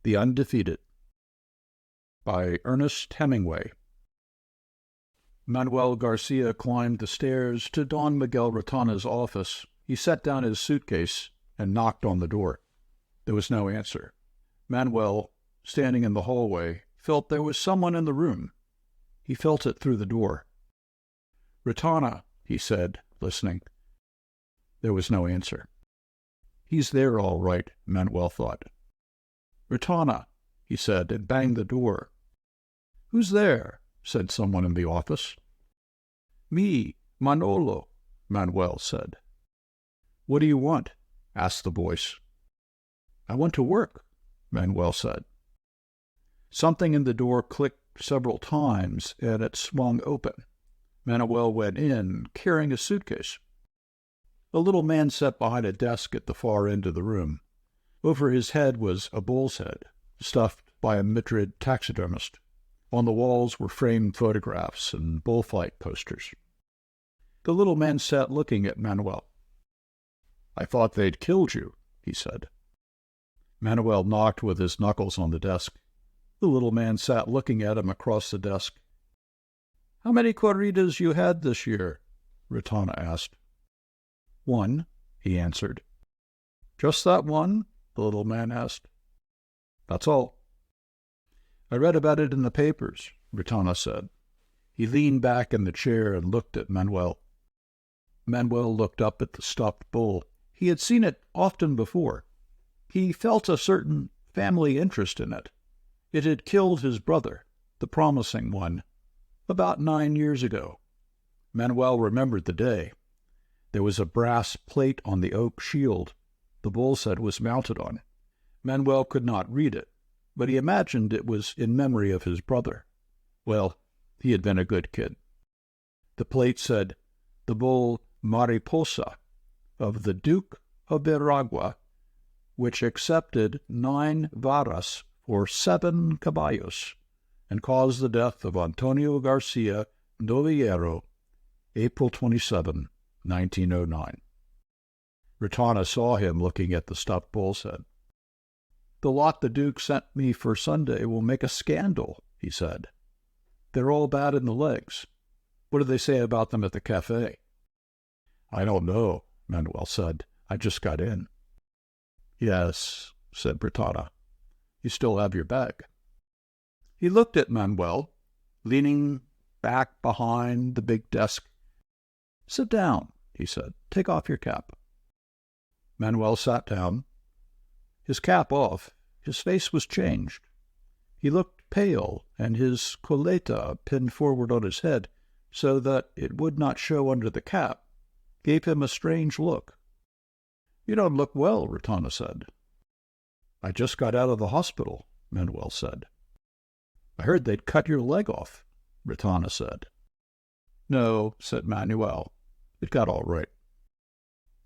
The Undefeated by Ernest Hemingway. Manuel García climbed the stairs to Don Miguel Retana's office. He set down his suitcase and knocked on the door. There was no answer. Manuel, standing in the hallway, felt there was someone in the room. He felt it through the door. "Retana," he said, listening. There was no answer. He's there all right, Manuel thought. "Retana," he said, and banged the door. "Who's there?" said someone in the office. "Me, Manolo," Manuel said. "What do you want?" asked the voice. "I want to work," Manuel said. Something in the door clicked several times, and it swung open. Manuel went in, carrying a suitcase. A little man sat behind a desk at the far end of the room. Over his head was a bull's head, stuffed by a Madrid taxidermist. On the walls were framed photographs and bullfight posters. The little man sat looking at Manuel. "I thought they'd killed you," he said. Manuel knocked with his knuckles on the desk. The little man sat looking at him across the desk. "How many corridas you had this year?" Retana asked. "One," he answered. "Just that one?" the little man asked. "That's all." "I read about it in the papers," Retana said. He leaned back in the chair and looked at Manuel. Manuel looked up at the stuffed bull. He had seen it often before. He felt a certain family interest in it. It had killed his brother, the promising one, about 9 years ago. Manuel remembered the day. There was a brass plate on the oak shield the bull's head was mounted on. Manuel could not read it, but he imagined it was in memory of his brother. Well, he had been a good kid. The plate said, "The bull Mariposa of the Duke of Veragua, which accepted 9 varas for 7 caballos, and caused the death of Antonio Garcia Novillero, April 27, 1909. Retana saw him looking at the stuffed bull's head. "The lot the Duke sent me for Sunday will make a scandal," he said. "They're all bad in the legs. What do they say about them at the cafe?" "I don't know," Manuel said. "I just got in." "Yes," said Retana. "You still have your bag." He looked at Manuel, leaning back behind the big desk. "Sit down," he said. "Take off your cap." Manuel sat down. His cap off, his face was changed. He looked pale, and his coleta, pinned forward on his head so that it would not show under the cap, gave him a strange look. "You don't look well," Retana said. "I just got out of the hospital," Manuel said. "I heard they'd cut your leg off," Retana said. "No," said Manuel. "It got all right."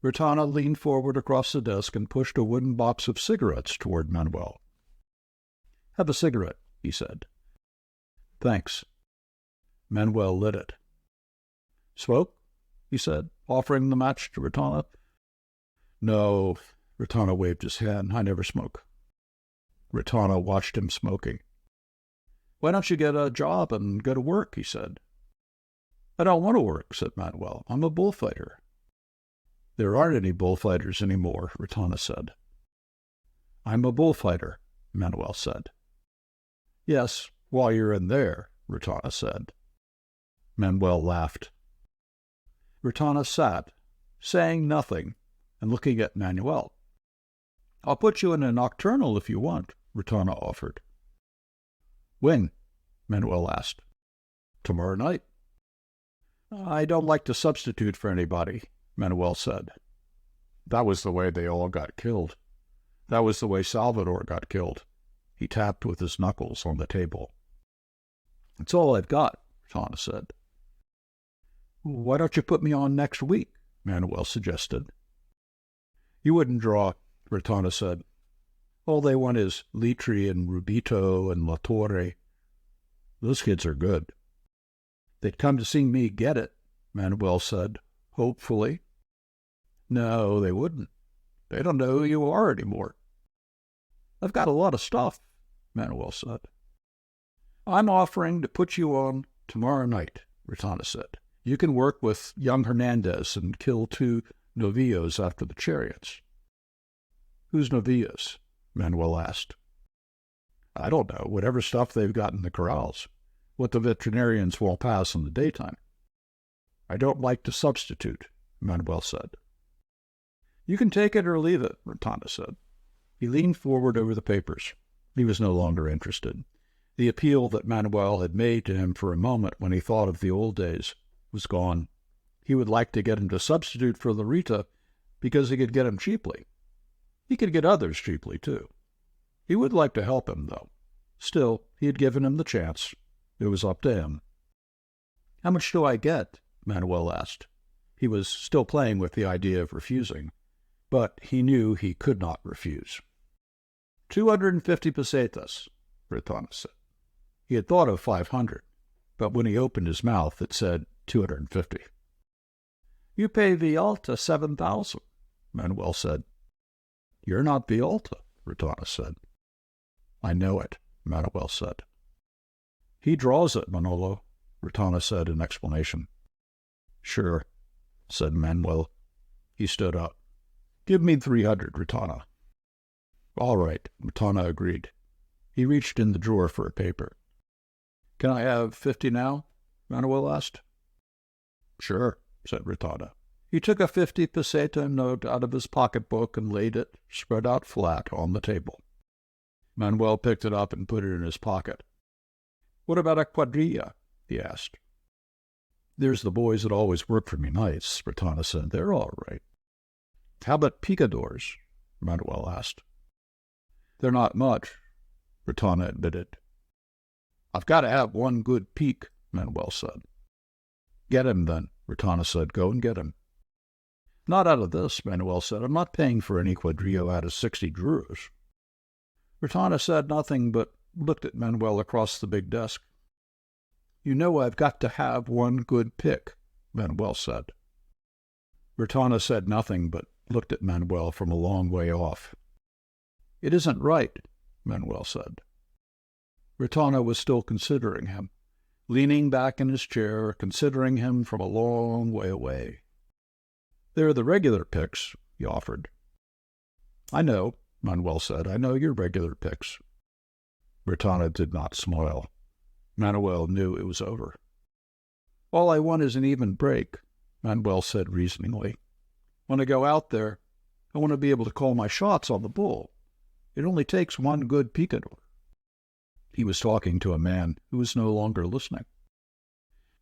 Retana leaned forward across the desk and pushed a wooden box of cigarettes toward Manuel. "Have a cigarette," he said. "Thanks." Manuel lit it. "Smoke?" he said, offering the match to Retana. "No," Retana waved his hand. "I never smoke." Retana watched him smoking. "Why don't you get a job and go to work?" he said. "I don't want to work," said Manuel. "I'm a bullfighter." "There aren't any bullfighters anymore," Retana said. "I'm a bullfighter," Manuel said. "Yes, while you're in there," Retana said. Manuel laughed. Retana sat, saying nothing, and looking at Manuel. "I'll put you in a nocturnal if you want," Retana offered. "When?" Manuel asked. "Tomorrow night." "I don't like to substitute for anybody," Manuel said. "That was the way they all got killed. That was the way Salvador got killed." He tapped with his knuckles on the table. "It's all I've got," Retana said. "Why don't you put me on next week?" Manuel suggested. "You wouldn't draw," Retana said. "All they want is Litri and Rubito and La Torre. Those kids are good." "They'd come to see me get it," Manuel said, hopefully. "No, they wouldn't. They don't know who you are anymore." "I've got a lot of stuff," Manuel said. I'm offering to put you on tomorrow night, Retana said. You can work with young Hernandez and kill 2 novillos after the chariots. Who's novillos? Manuel asked. I don't know, whatever stuff they've got in the corrals. What the veterinarians won't pass in the daytime. I don't like to substitute, Manuel said. You can take it or leave it, Retana said. He leaned forward over the papers. He was no longer interested. The appeal that Manuel had made to him for a moment when he thought of the old days was gone. He would like to get him to substitute for Larita because he could get him cheaply. He could get others cheaply, too. He would like to help him, though. Still, he had given him the chance. It was up to him. How much do I get? Manuel asked. He was still playing with the idea of refusing, but he knew he could not refuse. 250 pesetas, Retana said. He had thought of 500, but when he opened his mouth, it said 250. You pay Villalta 7,000, Manuel said. You're not Villalta, Retana said. I know it, Manuel said. He draws it, Manolo, Retana said in explanation. Sure, said Manuel. He stood up. Give me 300, Retana. All right, Retana agreed. He reached in the drawer for a paper. Can I have 50 now? Manuel asked. Sure, said Retana. He took a 50 peseta note out of his pocketbook and laid it, spread out flat, on the table. Manuel picked it up and put it in his pocket. What about a cuadrilla? He asked. There's the boys that always work for me nights, Retana said. They're all right. How about picadors? Manuel asked. They're not much, Retana admitted. I've got to have one good peak, Manuel said. Get him, then, Retana said. Go and get him. Not out of this, Manuel said. I'm not paying for any cuadrillo out of 60 duros. Retana said nothing, but looked at Manuel across the big desk. You know I've got to have one good pick, Manuel said. Retana said nothing, but looked at Manuel from a long way off. It isn't right, Manuel said. Retana was still considering him, leaning back in his chair, considering him from a long way away. They're the regular picks, he offered. I know, Manuel said. I know your regular picks. Retana did not smile. Manuel knew it was over. All I want is an even break, Manuel said reasoningly. When I go out there, I want to be able to call my shots on the bull. It only takes one good picador. He was talking to a man who was no longer listening.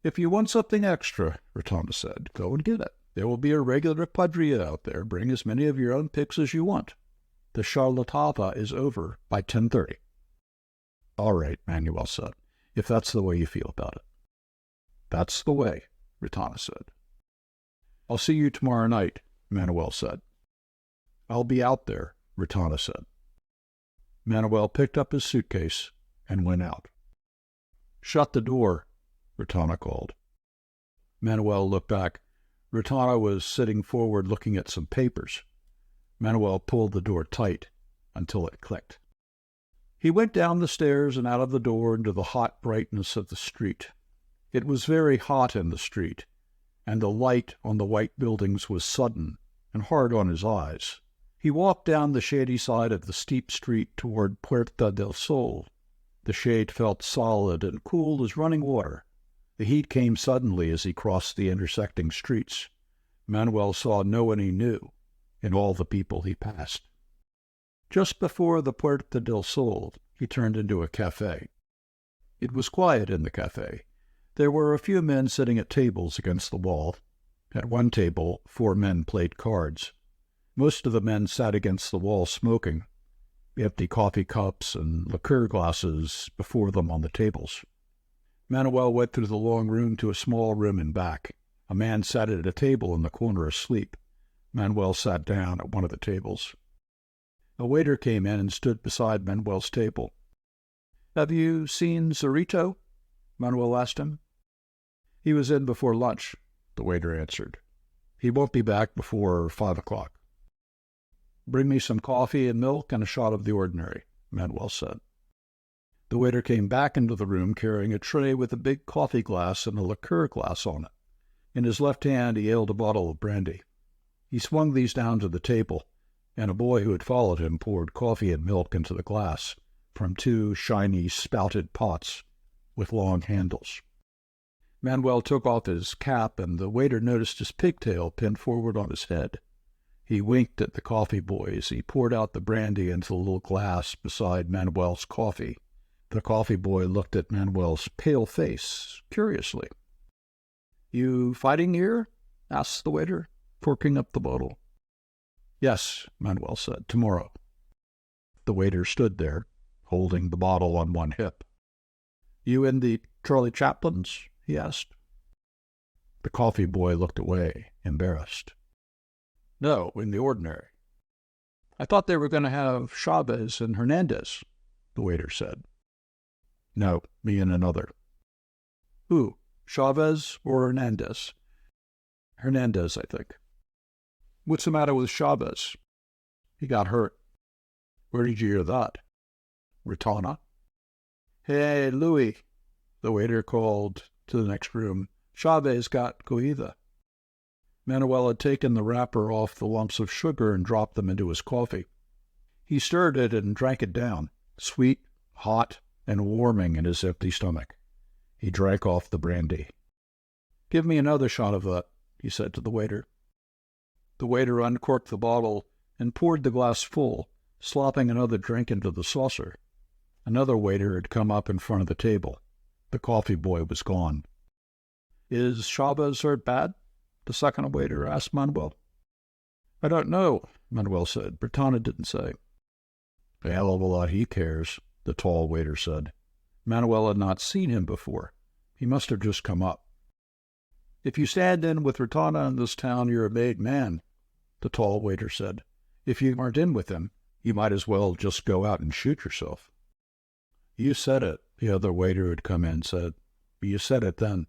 If you want something extra, Retana said, go and get it. There will be a regular cuadrilla out there. Bring as many of your own picks as you want. The charlatava is over by 10:30. All right, Manuel said, if that's the way you feel about it. That's the way, Retana said. I'll see you tomorrow night, Manuel said. I'll be out there, Retana said. Manuel picked up his suitcase and went out. Shut the door, Retana called. Manuel looked back. Retana was sitting forward looking at some papers. Manuel pulled the door tight until it clicked. He went down the stairs and out of the door into the hot brightness of the street. It was very hot in the street, and the light on the white buildings was sudden and hard on his eyes. He walked down the shady side of the steep street toward Puerta del Sol. The shade felt solid and cool as running water. The heat came suddenly as he crossed the intersecting streets. Manuel saw no one he knew in all the people he passed. Just before the Puerta del Sol, he turned into a cafe. It was quiet in the cafe. There were a few men sitting at tables against the wall. At one table, 4 men played cards. Most of the men sat against the wall smoking, empty coffee cups and liqueur glasses before them on the tables. Manuel went through the long room to a small room in back. A man sat at a table in the corner asleep. Manuel sat down at one of the tables. A waiter came in and stood beside Manuel's table. Have you seen Zorrito? Manuel asked him. He was in before lunch, the waiter answered. He won't be back before 5 o'clock. Bring me some coffee and milk and a shot of the ordinary, Manuel said. The waiter came back into the room carrying a tray with a big coffee glass and a liqueur glass on it. In his left hand he held a bottle of brandy. He swung these down to the table, and a boy who had followed him poured coffee and milk into the glass from two shiny, spouted pots with long handles. Manuel took off his cap, and the waiter noticed his pigtail pinned forward on his head. He winked at the coffee boy as he poured out the brandy into the little glass beside Manuel's coffee. The coffee boy looked at Manuel's pale face curiously. "You fighting here?" asked the waiter, corking up the bottle. "Yes," Manuel said, "tomorrow." The waiter stood there, holding the bottle on one hip. "You in the Charlie Chaplin's?" he asked. The coffee boy looked away, embarrassed. "No, in the ordinary." "I thought they were going to have Chavez and Hernandez," the waiter said. "No, me and another." "Who, Chavez or Hernandez?" "Hernandez, I think." "What's the matter with Chavez?" "He got hurt." "Where did you hear that?" "Retana." "Hey, Louis," the waiter called to the next room. "Chavez got cogida." Manuel had taken the wrapper off the lumps of sugar and dropped them into his coffee. He stirred it and drank it down, sweet, hot, and warming in his empty stomach. He drank off the brandy. "Give me another shot of that," he said to the waiter. The waiter uncorked the bottle and poured the glass full, slopping another drink into the saucer. Another waiter had come up in front of the table. The coffee boy was gone. "Is Chavez hurt bad?" the second waiter asked Manuel. "I don't know," Manuel said. "Retana didn't say." "A hell of a lot he cares," the tall waiter said. Manuel had not seen him before. He must have just come up. "If you stand in with Retana in this town, you're a made man," the tall waiter said. "If you aren't in with him, you might as well just go out and shoot yourself." "You said it," the other waiter who had come in said. "You said it then."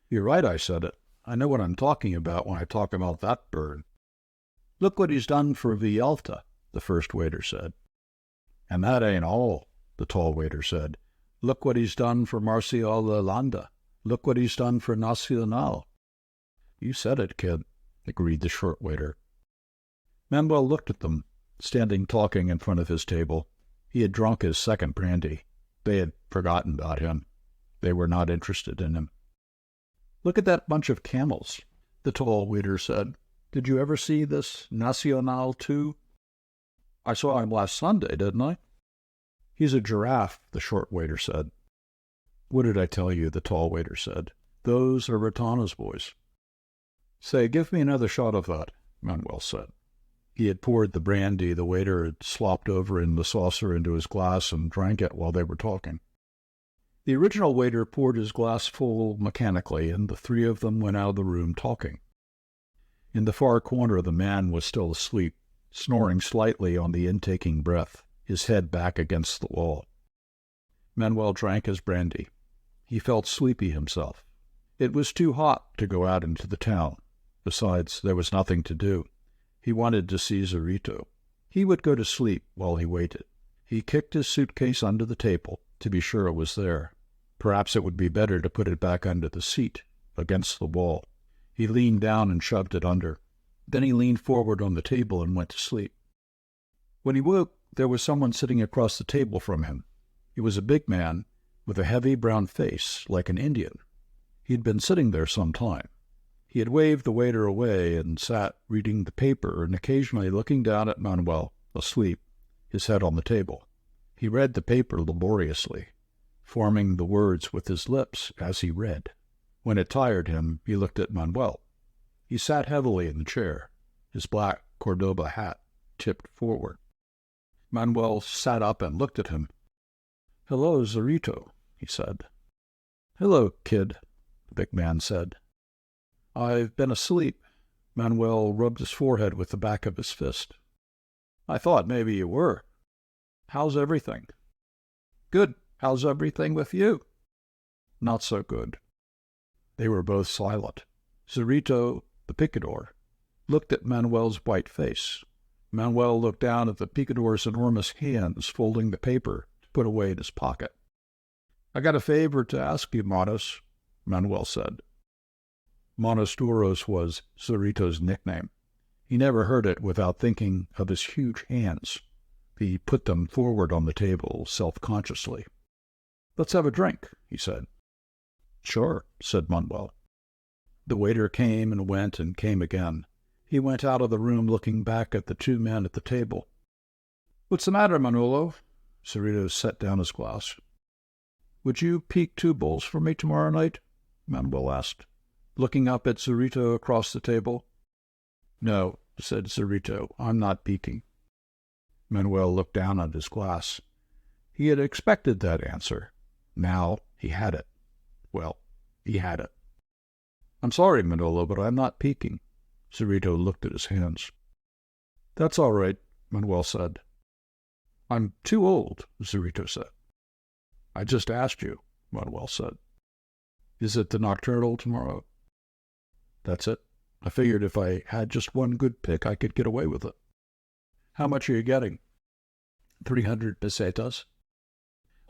"You're right, I said it. I know what I'm talking about when I talk about that bird." "Look what he's done for Villalta," the first waiter said. "And that ain't all," the tall waiter said. "Look what he's done for Marcial Landa. Look what he's done for Nacional." "You said it, kid," agreed the short waiter. Manuel looked at them, standing talking in front of his table. He had drunk his second brandy. They had forgotten about him. They were not interested in him. "Look at that bunch of camels," the tall waiter said. "Did you ever see this Nacional too?" "I saw him last Sunday, didn't I?" "He's a giraffe," the short waiter said. "What did I tell you?" the tall waiter said. "Those are Retana's boys." "Say, give me another shot of that," Manuel said. He had poured the brandy the waiter had slopped over in the saucer into his glass and drank it while they were talking. The original waiter poured his glass full mechanically, and the three of them went out of the room talking. In the far corner the man was still asleep, snoring slightly on the intaking breath, his head back against the wall. Manuel drank his brandy. He felt sleepy himself. It was too hot to go out into the town. Besides, there was nothing to do. He wanted to see Zorito. He would go to sleep while he waited. He kicked his suitcase under the table to be sure it was there. Perhaps it would be better to put it back under the seat, against the wall. He leaned down and shoved it under. Then he leaned forward on the table and went to sleep. When he woke, there was someone sitting across the table from him. He was a big man with a heavy brown face, like an Indian. He had been sitting there some time. He had waved the waiter away and sat reading the paper and occasionally looking down at Manuel, asleep, his head on the table. He read the paper laboriously, forming the words with his lips as he read. When it tired him, he looked at Manuel. He sat heavily in the chair, his black Cordoba hat tipped forward. Manuel sat up and looked at him. "Hello, Zorito," he said. "Hello, kid," the big man said. "I've been asleep." Manuel rubbed his forehead with the back of his fist. "I thought maybe you were. How's everything?" "Good. How's everything with you?" "Not so good." They were both silent. Zorito, the picador, looked at Manuel's white face. Manuel looked down at the picador's enormous hands folding the paper put away in his pocket. "I got a favor to ask you, Manos," Manuel said. Manos Duros was Cerrito's nickname. He never heard it without thinking of his huge hands. He put them forward on the table self-consciously. "Let's have a drink," he said. "Sure," said Manuel. The waiter came and went and came again. He went out of the room looking back at the two men at the table. "What's the matter, Manolo?" Cerrito set down his glass. "Would you peek 2 bulls for me tomorrow night?" Manuel asked, looking up at Cerrito across the table. "No," said Cerrito, "I'm not peeking." Manuel looked down at his glass. He had expected that answer. Now he had it. Well, he had it. "I'm sorry, Manolo, but I'm not peeking." Cerrito looked at his hands. "That's all right," Manuel said. "I'm too old," Cerrito said. "I just asked you," Manuel said. "Is it the nocturnal tomorrow?" "That's it. I figured if I had just one good pick, I could get away with it." "How much are you getting?" 300 pesetas.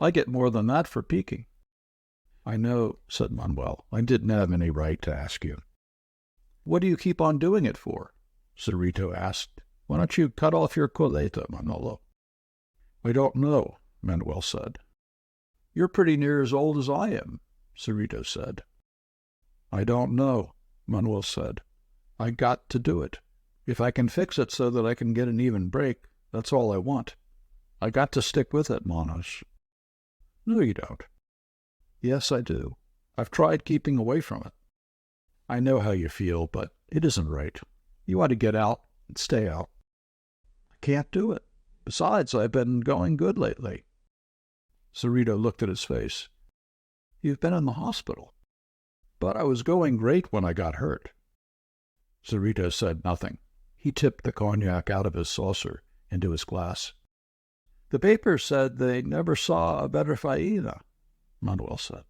"I get more than that for peeking." "I know," said Manuel. "I didn't have any right to ask you." "What do you keep on doing it for?" Cerrito asked. "Why don't you cut off your coleta, Manolo?" "I don't know," Manuel said. "You're pretty near as old as I am," Cerrito said. "I don't know," Manuel said. "I got to do it. If I can fix it so that I can get an even break, that's all I want. I got to stick with it, Manos." "No, you don't." "Yes, I do. I've tried keeping away from it. I know how you feel, but it isn't right. You ought to get out and stay out." "I can't do it. Besides, I've been going good lately." Cerrito looked at his face. "You've been in the hospital." "But I was going great when I got hurt." Cerrito said nothing. He tipped the cognac out of his saucer into his glass. "The papers said they never saw a better faena," Manuel said.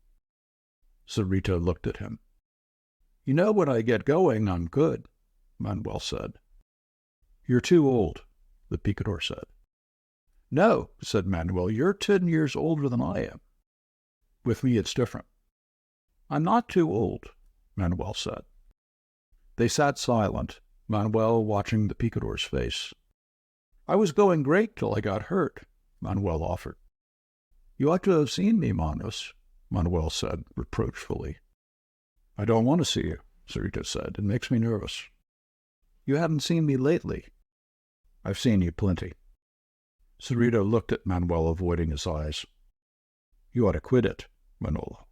Cerrito looked at him. "You know, when I get going, I'm good," Manuel said. "You're too old," the picador said. "No," said Manuel, "you're 10 years older than I am." "With me it's different." "I'm not too old," Manuel said. They sat silent, Manuel watching the picador's face. "I was going great till I got hurt," Manuel offered. "You ought to have seen me, Manos," Manuel said reproachfully. "I don't want to see you," Cerrito said. "It makes me nervous." "You haven't seen me lately." "I've seen you plenty." Cerrito looked at Manuel, avoiding his eyes. "You ought to quit it, Manolo."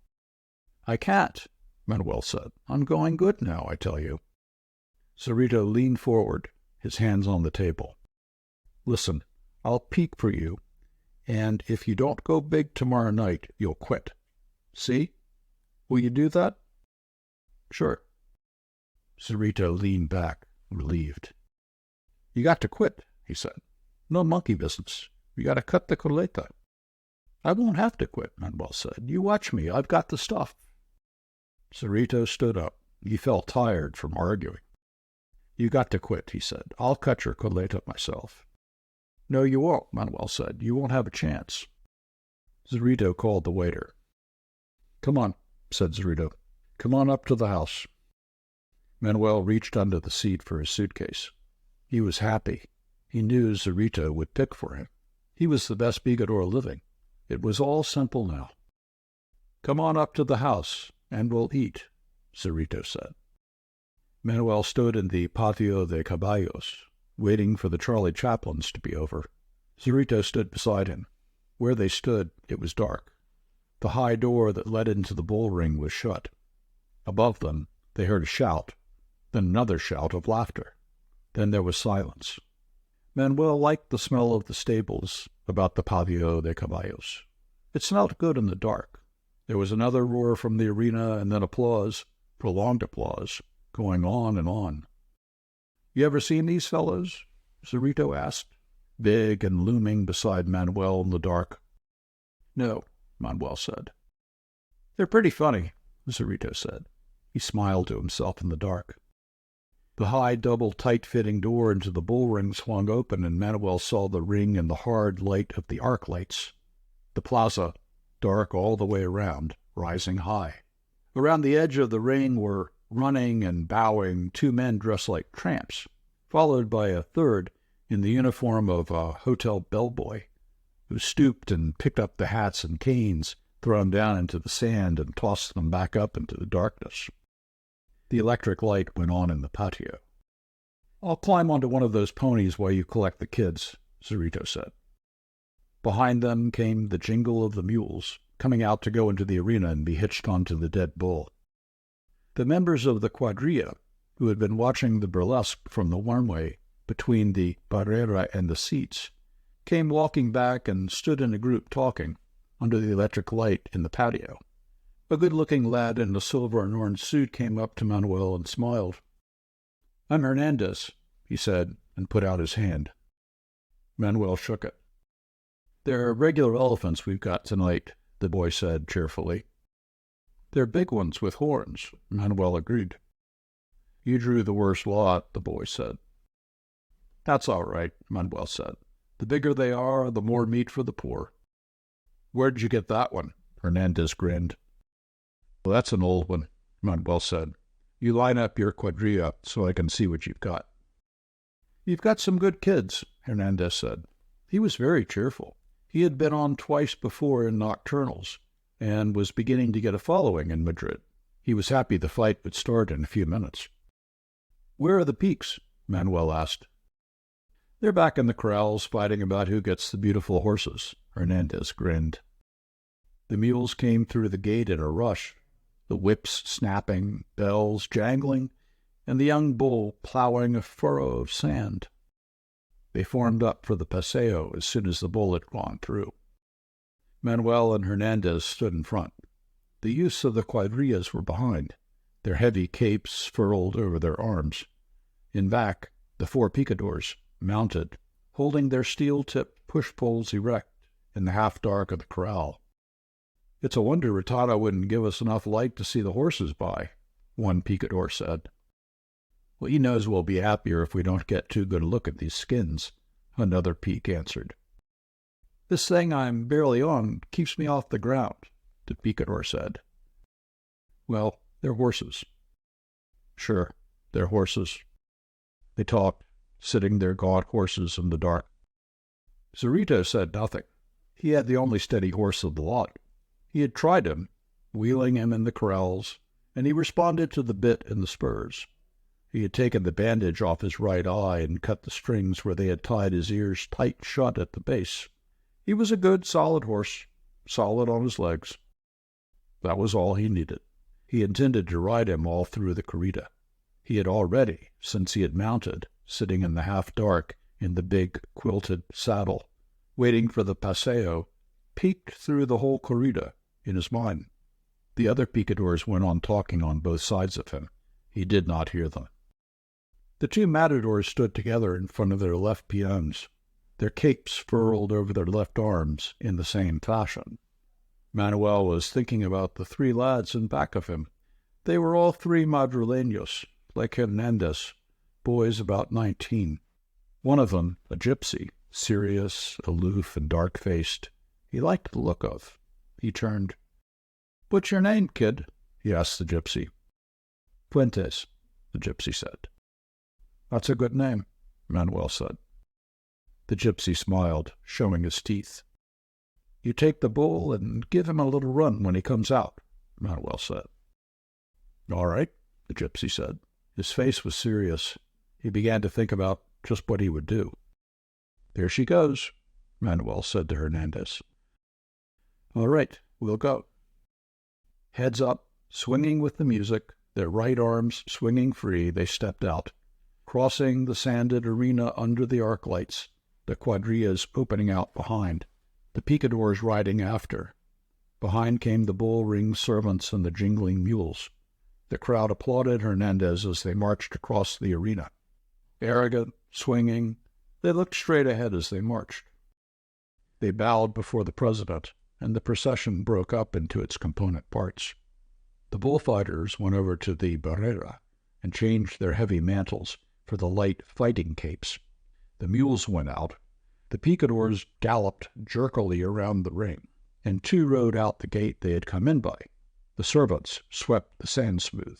"I can't," Manuel said. "I'm going good now, I tell you." Cerrito leaned forward, his hands on the table. "Listen, I'll peek for you, and if you don't go big tomorrow night, you'll quit. See? Will you do that?" "Sure." Cerrito leaned back, relieved. "You got to quit," he said. "No monkey business. You got to cut the coleta." "I won't have to quit," Manuel said. "You watch me. I've got the stuff." Cerrito stood up. He felt tired from arguing. "You got to quit," he said. "I'll cut your coleta myself." "No, you won't," Manuel said. "You won't have a chance." Cerrito called the waiter. "Come on," said Cerrito. "Come on up to the house." Manuel reached under the seat for his suitcase. He was happy. He knew Cerrito would pick for him. He was the best picador living. It was all simple now. "Come on up to the house, and we'll eat," Cerrito said. Manuel stood in the patio de caballos, waiting for the Charlie Chaplins to be over. Cerrito stood beside him. Where they stood, it was dark. The high door that led into the bull ring was shut. Above them, they heard a shout, then another shout of laughter. Then there was silence. Manuel liked the smell of the stables about the patio de caballos. It smelled good in the dark. There was another roar from the arena, and then applause, prolonged applause, going on and on. "You ever seen these fellows?" Cerrito asked, big and looming beside Manuel in the dark. "No," Manuel said. "They're pretty funny," Cerrito said. He smiled to himself in the dark. The high, double, tight-fitting door into the bull ring swung open, and Manuel saw the ring in the hard light of the arc lights. The plaza, dark all the way around, rising high. Around the edge of the ring were running and bowing 2 men dressed like tramps, followed by a third in the uniform of a hotel bellboy, who stooped and picked up the hats and canes thrown down into the sand and tossed them back up into the darkness. The electric light went on in the patio. "I'll climb onto one of those ponies while you collect the kids," Zorito said. Behind them came the jingle of the mules, coming out to go into the arena and be hitched onto the dead bull. The members of the cuadrilla, who had been watching the burlesque from the one-way between the barrera and the seats, came walking back and stood in a group talking under the electric light in the patio. A good-looking lad in a silver and orange suit came up to Manuel and smiled. "I'm Hernandez," he said, and put out his hand. Manuel shook it. "They're regular elephants we've got tonight," the boy said cheerfully. "They're big ones with horns," Manuel agreed. "You drew the worst lot," the boy said. "That's all right," Manuel said. "The bigger they are, the more meat for the poor." "Where'd you get that one?" Hernandez grinned. "Well, that's an old one," Manuel said. "You line up your cuadrilla so I can see what you've got." "You've got some good kids," Hernandez said. He was very cheerful. He had been on twice before in nocturnals, and was beginning to get a following in Madrid. He was happy the fight would start in a few minutes. "Where are the peaks?" Manuel asked. "They're back in the corrals fighting about who gets the beautiful horses," Hernandez grinned. The mules came through the gate in a rush, the whips snapping, bells jangling, and the young bull plowing a furrow of sand. They formed up for the paseo as soon as the bull had gone through. Manuel and Hernandez stood in front. The youths of the cuadrillas were behind, their heavy capes furled over their arms. In back, the 4 picadors, mounted, holding their steel-tipped push-poles erect in the half-dark of the corral. "It's a wonder Retana wouldn't give us enough light to see the horses by," one picador said. "Well, he knows we'll be happier if we don't get too good a look at these skins," another peak answered. "This thing I'm barely on keeps me off the ground," the picador said. "Well, they're horses." "Sure, they're horses." They talked, sitting their gaunt horses in the dark. Zorito said nothing. He had the only steady horse of the lot. He had tried him, wheeling him in the corrals, and he responded to the bit and the spurs. He had taken the bandage off his right eye and cut the strings where they had tied his ears tight shut at the base. He was a good, solid horse, solid on his legs. That was all he needed. He intended to ride him all through the corrida. He had already, since he had mounted, sitting in the half-dark in the big quilted saddle, waiting for the paseo, peeked through the whole corrida in his mind. The other picadors went on talking on both sides of him. He did not hear them. The 2 matadors stood together in front of their left peons, their capes furled over their left arms in the same fashion. Manuel was thinking about the 3 lads in back of him. They were all 3 Madrileños, like Hernandez, boys about 19. One of them, a gypsy, serious, aloof, and dark-faced, he liked the look of. He turned. "What's your name, kid?" he asked the gypsy. "Fuentes," the gypsy said. "That's a good name," Manuel said. The gypsy smiled, showing his teeth. "You take the bull and give him a little run when he comes out," Manuel said. "All right," the gypsy said. His face was serious. He began to think about just what he would do. "There she goes," Manuel said to Hernandez. "All right, we'll go." Heads up, swinging with the music, their right arms swinging free, they stepped out, crossing the sanded arena under the arc lights, the cuadrillas opening out behind, the picadors riding after. Behind came the bull-ring servants and the jingling mules. The crowd applauded Hernandez as they marched across the arena. Arrogant, swinging, they looked straight ahead as they marched. They bowed before the president, and the procession broke up into its component parts. The bullfighters went over to the barrera and changed their heavy mantles for the light fighting capes. The mules went out. The picadors galloped jerkily around the ring. and 2 rode out the gate they had come in by. The servants swept the sand smooth.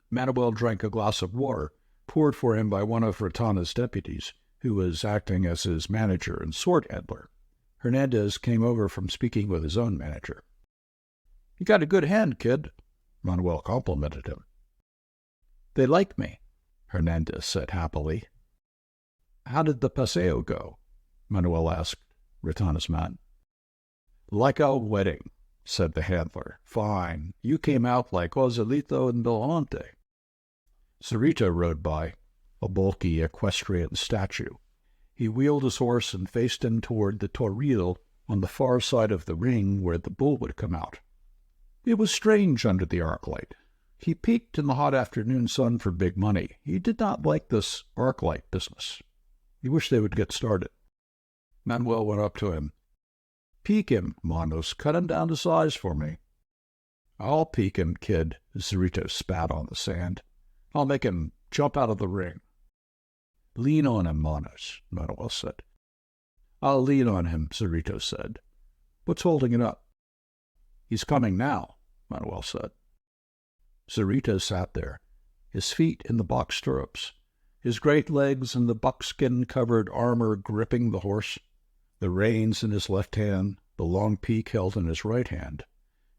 Manuel drank a glass of water, poured for him by one of Retana's deputies, who was acting as his manager and sword handler. Hernandez came over from speaking with his own manager. "You got a good hand, kid," Manuel complimented him. "They like me," Hernandez said happily. "How did the paseo go?" Manuel asked Retana's man. "Like a wedding," said the handler. "Fine. You came out like Joselito and Belmonte." Cerrito rode by, a bulky equestrian statue. He wheeled his horse and faced him toward the toril on the far side of the ring where the bull would come out. It was strange under the arc light. He peeked in the hot afternoon sun for big money. He did not like this arc light business. He wished they would get started. Manuel went up to him. "Peek him, Manos. Cut him down to size for me." "I'll peek him, kid," Cerrito spat on the sand. "I'll make him jump out of the ring." "Lean on him, Manos," Manuel said. "I'll lean on him," Cerrito said. "What's holding it up?" "He's coming now," Manuel said. Cerrito sat there, his feet in the box stirrups, his great legs in the buckskin-covered armor gripping the horse, the reins in his left hand, the long peak held in his right hand,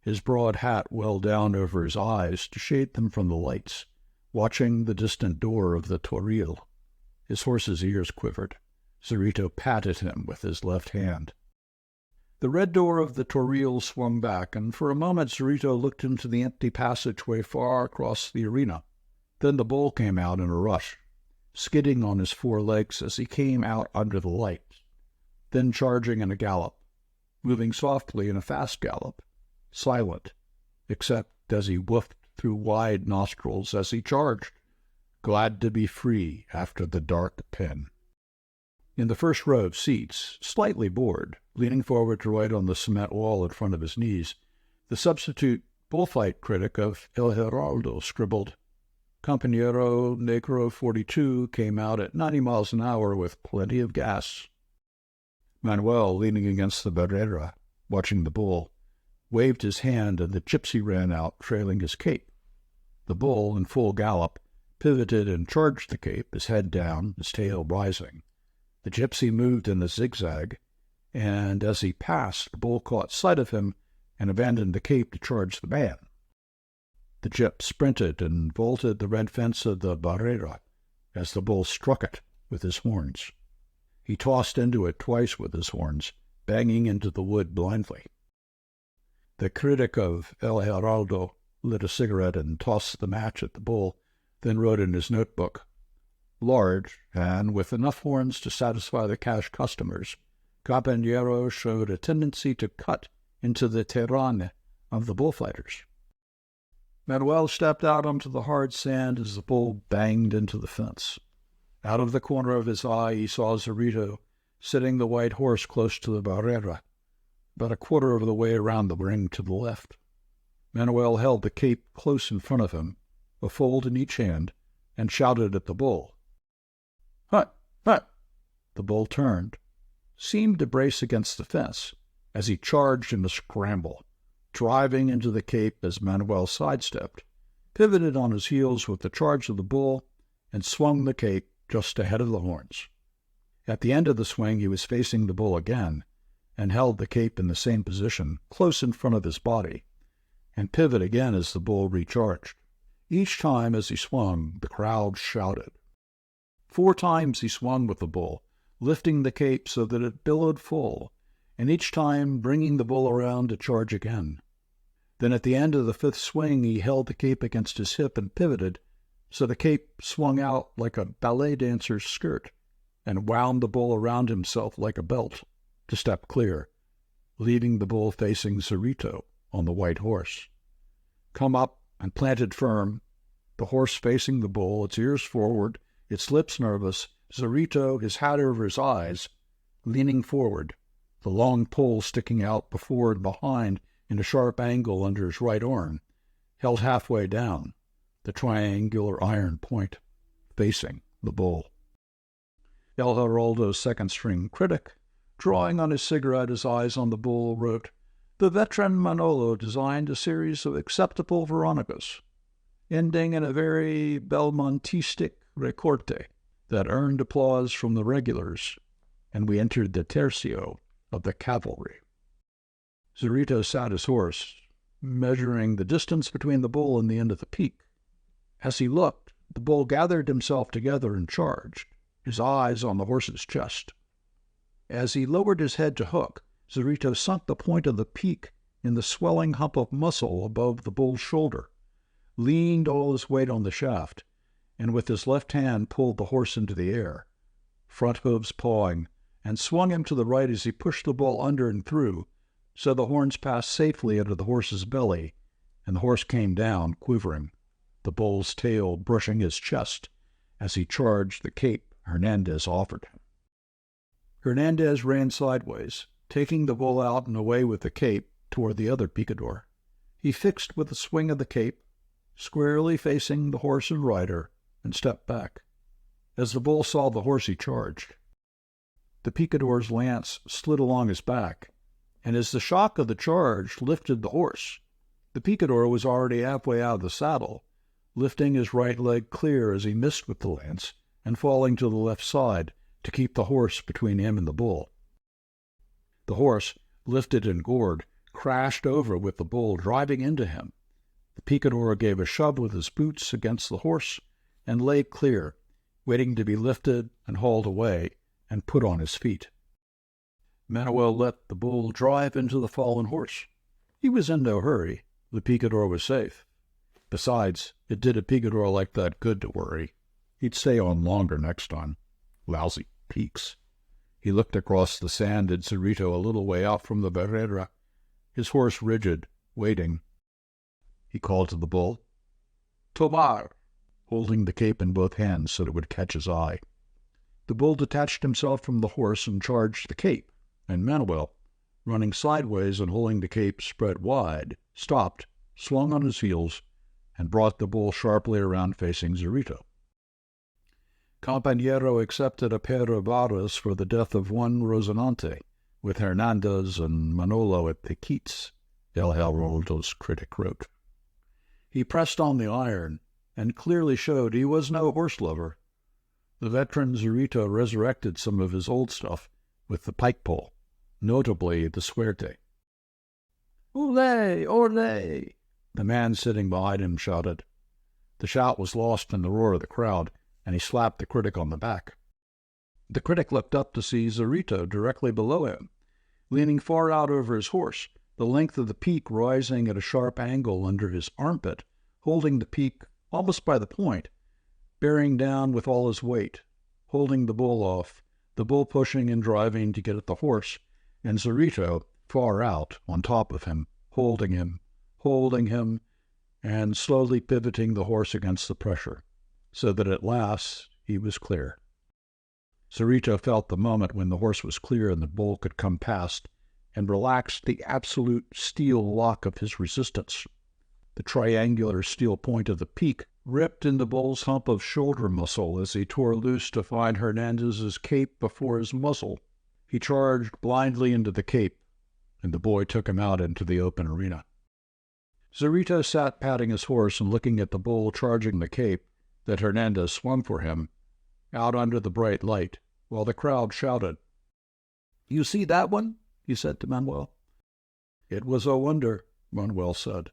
his broad hat well down over his eyes to shade them from the lights, watching the distant door of the toril. His horse's ears quivered. Cerrito patted him with his left hand. The red door of the toril swung back, and for a moment Cerrito looked into the empty passageway far across the arena. Then the bull came out in a rush, skidding on his 4 legs as he came out under the light, then charging in a gallop, moving softly in a fast gallop, silent, except as he woofed through wide nostrils as he charged, glad to be free after the dark pen. In the first row of seats, slightly bored, leaning forward to write on the cement wall in front of his knees, the substitute bullfight critic of El Heraldo scribbled, "Compañero Negro 42 came out at 90 miles an hour with plenty of gas." Manuel, leaning against the barrera, watching the bull, waved his hand and the gypsy ran out, trailing his cape. The bull, in full gallop, pivoted and charged the cape, his head down, his tail rising. The gypsy moved in a zigzag, and as he passed, the bull caught sight of him and abandoned the cape to charge the man. The gyp sprinted and vaulted the red fence of the barrera as the bull struck it with his horns. He tossed into it twice with his horns, banging into the wood blindly. The critic of El Heraldo lit a cigarette and tossed the match at the bull, then wrote in his notebook, "Large, and with enough horns to satisfy the cash customers, Compañero showed a tendency to cut into the terrain of the bullfighters." Manuel stepped out onto the hard sand as the bull banged into the fence. Out of the corner of his eye he saw Cerrito sitting the white horse close to the barrera, about a quarter of the way around the ring to the left. Manuel held the cape close in front of him, a fold in each hand, and shouted at the bull. "Hut! Hut!" The bull turned, seemed to brace against the fence as he charged in a scramble, driving into the cape as Manuel sidestepped, pivoted on his heels with the charge of the bull, and swung the cape just ahead of the horns. At the end of the swing he was facing the bull again, and held the cape in the same position, close in front of his body, and pivot again as the bull recharged. Each time as he swung, the crowd shouted. 4 times he swung with the bull, lifting the cape so that it billowed full, and each time bringing the bull around to charge again. Then at the end of the 5th swing he held the cape against his hip and pivoted, so the cape swung out like a ballet dancer's skirt, and wound the bull around himself like a belt, to step clear, leaving the bull facing Cerrito on the white horse. Come up and planted firm, the horse facing the bull, its ears forward, its lips nervous, Cerrito, his hat over his eyes, leaning forward, the long pole sticking out before and behind in a sharp angle under his right arm, held halfway down, the triangular iron point, facing the bull. El Heraldo's second-string critic, Drawing on his cigarette, his eyes on the bull, wrote, "The veteran Manolo designed a series of acceptable Veronicas, ending in a very Belmontistic recorte that earned applause from the regulars, and we entered the tercio of the cavalry." Zorito sat his horse, measuring the distance between the bull and the end of the peak. As he looked, the bull gathered himself together and charged, his eyes on the horse's chest. As he lowered his head to hook, Zorito sunk the point of the peak in the swelling hump of muscle above the bull's shoulder, leaned all his weight on the shaft, and with his left hand pulled the horse into the air, front hooves pawing, and swung him to the right as he pushed the bull under and through, so the horns passed safely under the horse's belly, and the horse came down, quivering, the bull's tail brushing his chest as he charged the cape Hernandez offered him. Hernandez ran sideways, taking the bull out and away with the cape toward the other picador. He fixed with a swing of the cape, squarely facing the horse and rider, and stepped back. As the bull saw the horse, he charged. The picador's lance slid along his back, and as the shock of the charge lifted the horse, the picador was already halfway out of the saddle, lifting his right leg clear as he missed with the lance and falling to the left side to keep the horse between him and the bull. The horse, lifted and gored, crashed over with the bull driving into him. The picador gave a shove with his boots against the horse and lay clear, waiting to be lifted and hauled away and put on his feet. Manuel let the bull drive into the fallen horse. He was in no hurry. The picador was safe. Besides, it did a picador like that good to worry. He'd stay on longer next time. Lousy peaks. He looked across the sand at Zorito a little way out from the barrera, his horse rigid, waiting. He called to the bull, "Tomar," holding the cape in both hands so that it would catch his eye. The bull detached himself from the horse and charged the cape, and Manuel, running sideways and holding the cape spread wide, stopped, swung on his heels, and brought the bull sharply around facing Zorito. Compañero accepted a pair of barras for the death of Juan Rosinante, with Hernandez and Manolo at the Keats, El Heraldo's critic wrote. He pressed on the iron, and clearly showed he was no horse-lover. The veteran Zorito resurrected some of his old stuff with the pike-pole, notably the suerte. "Ole! Ole!" the man sitting behind him shouted. The shout was lost in the roar of the crowd, and he slapped the critic on the back. The critic looked up to see Zorito directly below him, leaning far out over his horse, the length of the peak rising at a sharp angle under his armpit, holding the peak almost by the point, bearing down with all his weight, holding the bull off, the bull pushing and driving to get at the horse, and Zorito far out on top of him, holding him, and slowly pivoting the horse against the pressure, so that at last he was clear. Zorito felt the moment when the horse was clear and the bull could come past, and relaxed the absolute steel lock of his resistance. The triangular steel point of the peak ripped in the bull's hump of shoulder muscle as he tore loose to find Hernandez's cape before his muzzle. He charged blindly into the cape, and the boy took him out into the open arena. Zorito sat patting his horse and looking at the bull charging the cape that Hernandez swung for him, out under the bright light, while the crowd shouted. "You see that one?" he said to Manuel. "It was a wonder," Manuel said.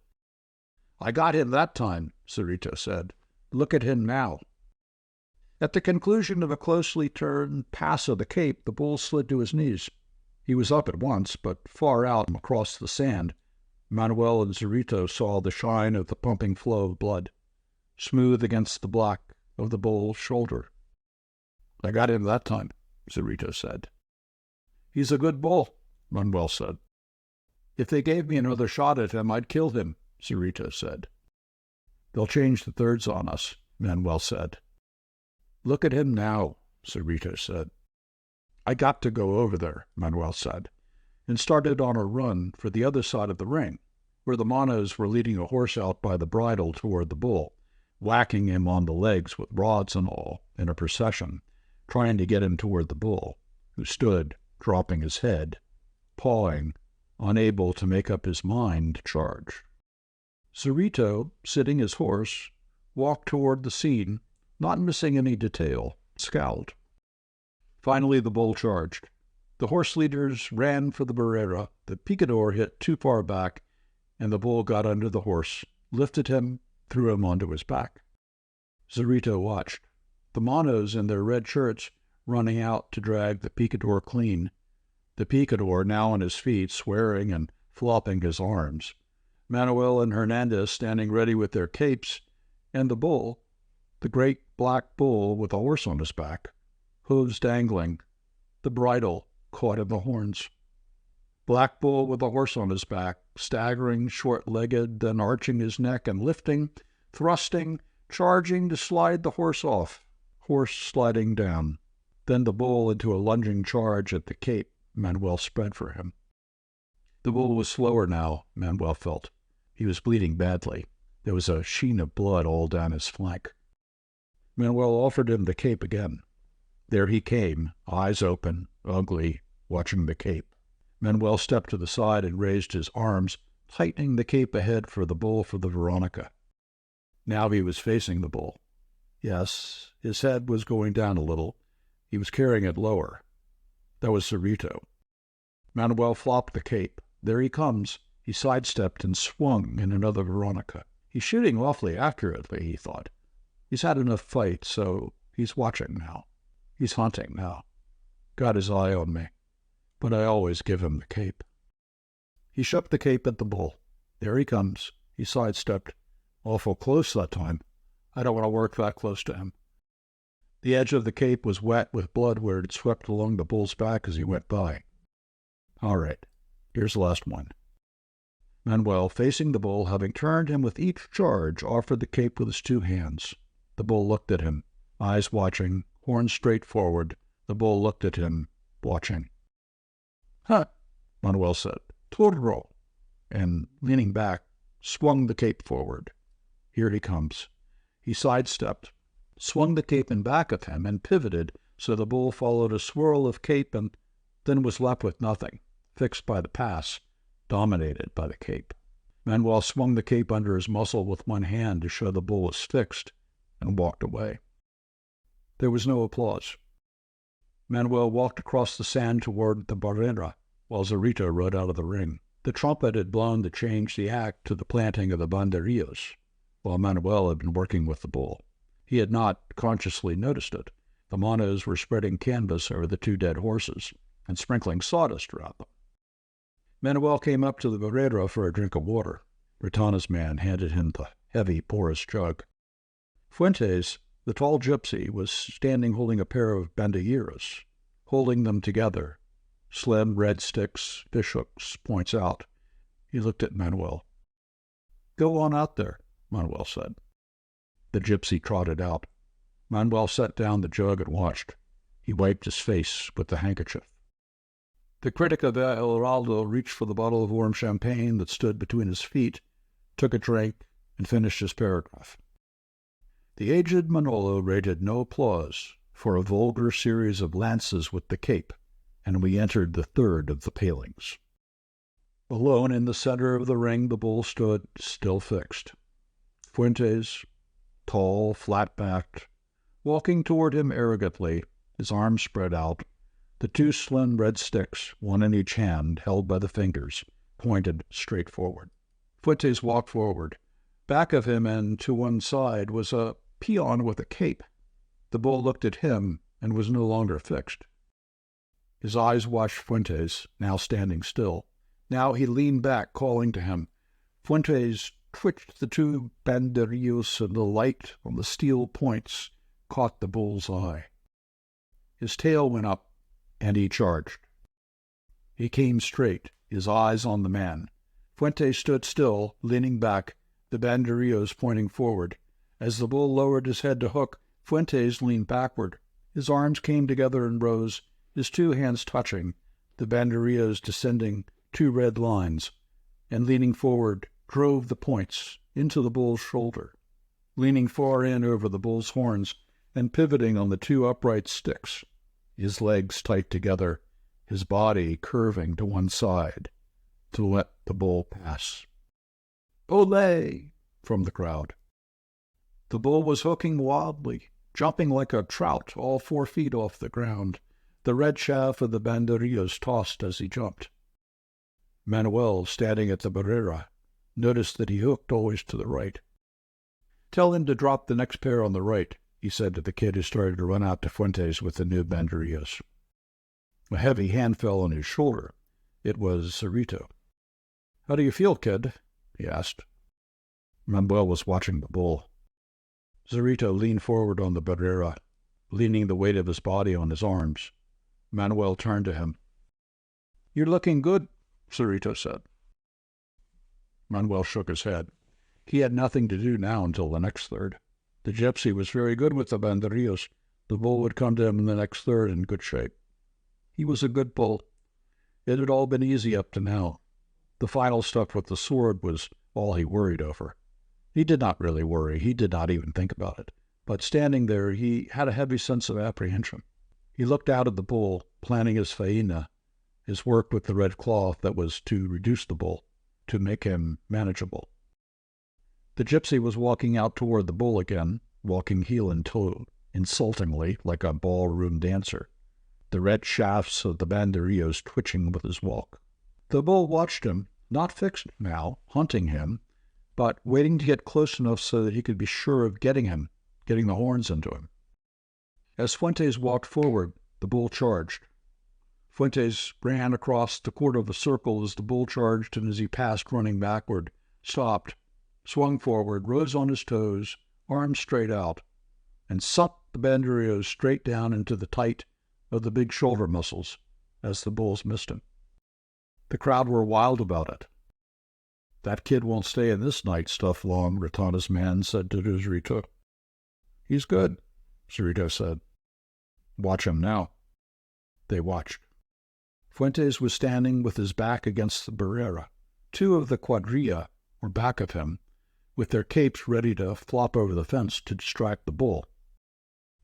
"I got him that time," Zorito said. "Look at him now." At the conclusion of a closely turned pass of the cape, the bull slid to his knees. He was up at once, but far out across the sand, Manuel and Zorito saw the shine of the pumping flow of blood, smooth against the black of the bull's shoulder. "I got him that time," Zorito said. "He's a good bull," Manuel said. "If they gave me another shot at him, I'd kill him," Zorito said. "They'll change the thirds on us," Manuel said. "Look at him now," Zorito said. "I got to go over there," Manuel said, and started on a run for the other side of the ring, where the Manos were leading a horse out by the bridle toward the bull, whacking him on the legs with rods and all in a procession, trying to get him toward the bull, who stood, dropping his head, pawing, unable to make up his mind to charge. Zorito, sitting his horse, walked toward the scene, not missing any detail, scowled. Finally the bull charged. The horse leaders ran for the barrera. The picador hit too far back, and the bull got under the horse, lifted him, threw him onto his back. Zorito watched. The monos in their red shirts running out to drag the picador clean. The picador now on his feet, swearing and flopping his arms. Manuel and Hernandez standing ready with their capes, and the bull, the great black bull with a horse on his back, hooves dangling, the bridle caught in the horns. Black bull with a horse on his back, staggering, short-legged, then arching his neck and lifting, thrusting, charging to slide the horse off, horse sliding down. Then the bull into a lunging charge at the cape Manuel spread for him. The bull was slower now, Manuel felt. He was bleeding badly. There was a sheen of blood all down his flank. Manuel offered him the cape again. There he came, eyes open, ugly, watching the cape. Manuel stepped to the side and raised his arms, tightening the cape ahead for the bull for the Veronica. Now he was facing the bull. Yes, his head was going down a little. He was carrying it lower. That was Zorito. Manuel flopped the cape. There he comes. He sidestepped and swung in another Veronica. He's shooting awfully accurately, he thought. He's had enough fight, so he's watching now. He's hunting now. Got his eye on me. But I always give him the cape. He shoved the cape at the bull. There he comes. He sidestepped. Awful close that time. I don't want to work that close to him. The edge of the cape was wet with blood where it swept along the bull's back as he went by. All right, here's the last one. Manuel, facing the bull, having turned him with each charge, offered the cape with his two hands. The bull looked at him, eyes watching, horns straight forward. The bull looked at him, watching. "Huh," Manuel said, "turro," and, leaning back, swung the cape forward. Here he comes. He sidestepped, swung the cape in back of him, and pivoted so the bull followed a swirl of cape and then was left with nothing, fixed by the pass, dominated by the cape. Manuel swung the cape under his muzzle with one hand to show the bull was fixed, and walked away. There was no applause. Manuel walked across the sand toward the barrera, while Zorito rode out of the ring. The trumpet had blown to change the act to the planting of the banderillos, while Manuel had been working with the bull. He had not consciously noticed it. The monos were spreading canvas over the two dead horses and sprinkling sawdust around them. Manuel came up to the barrera for a drink of water. Retana's man handed him the heavy, porous jug. Fuentes, the tall gypsy, was standing holding a pair of banderillos, holding them together. Slim red sticks, fishhooks, points out. He looked at Manuel. "Go on out there," Manuel said. The gypsy trotted out. Manuel set down the jug and watched. He wiped his face with the handkerchief. The critic of El Heraldo reached for the bottle of warm champagne that stood between his feet, took a drink, and finished his paragraph. The aged Manolo rated no applause for a vulgar series of lances with the cape, and we entered the third of the palings. Alone in the center of the ring the bull stood, still fixed. Fuentes, tall, flat-backed, walking toward him arrogantly, his arms spread out, the two slim red sticks, one in each hand, held by the fingers, pointed straight forward. Fuentes walked forward. Back of him and to one side was a peon with a cape. The bull looked at him and was no longer fixed. His eyes watched Fuentes, now standing still. Now he leaned back, calling to him. Fuentes twitched the two banderillos, and the light on the steel points caught the bull's eye. His tail went up, and he charged. He came straight, his eyes on the man. Fuentes stood still, leaning back, the banderillos pointing forward. As the bull lowered his head to hook, Fuentes leaned backward. His arms came together and rose, his two hands touching, the banderillos descending two red lines, and leaning forward, drove the points into the bull's shoulder, leaning far in over the bull's horns and pivoting on the two upright sticks, his legs tight together, his body curving to one side to let the bull pass. "Olé!" from the crowd. The bull was hooking wildly, jumping like a trout all 4 feet off the ground. The red shaft of the banderillas tossed as he jumped. Manuel, standing at the barrera, noticed that he hooked always to the right. "Tell him to drop the next pair on the right," he said to the kid who started to run out to Fuentes with the new banderillas. A heavy hand fell on his shoulder. It was Cerrito. "How do you feel, kid?" he asked. Manuel was watching the bull. Cerrito leaned forward on the barrera, leaning the weight of his body on his arms. Manuel turned to him. "You're looking good," Cerrito said. Manuel shook his head. He had nothing to do now until the next third. The gypsy was very good with the banderillas. The bull would come to him in the next third in good shape. He was a good bull. It had all been easy up to now. The final stuff with the sword was all he worried over. He did not really worry. He did not even think about it. But standing there, he had a heavy sense of apprehension. He looked out at the bull, planning his faena, his work with the red cloth that was to reduce the bull, to make him manageable. The gypsy was walking out toward the bull again, walking heel and toe, insultingly, like a ballroom dancer, the red shafts of the banderillas twitching with his walk. The bull watched him, not fixed now, hunting him, but waiting to get close enough so that he could be sure of getting him, getting the horns into him. As Fuentes walked forward, the bull charged. Fuentes ran across the quarter of a circle as the bull charged, and as he passed running backward, stopped, swung forward, rose on his toes, arms straight out, and sucked the banderillas straight down into the tight of the big shoulder muscles as the bulls missed him. The crowd were wild about it. "That kid won't stay in this night stuff long," Retana's man said to Cerrito. "He's good," Cerrito said. "Watch him now." They watched. Fuentes was standing with his back against the barrera. 2 of the cuadrilla were back of him, with their capes ready to flop over the fence to distract the bull.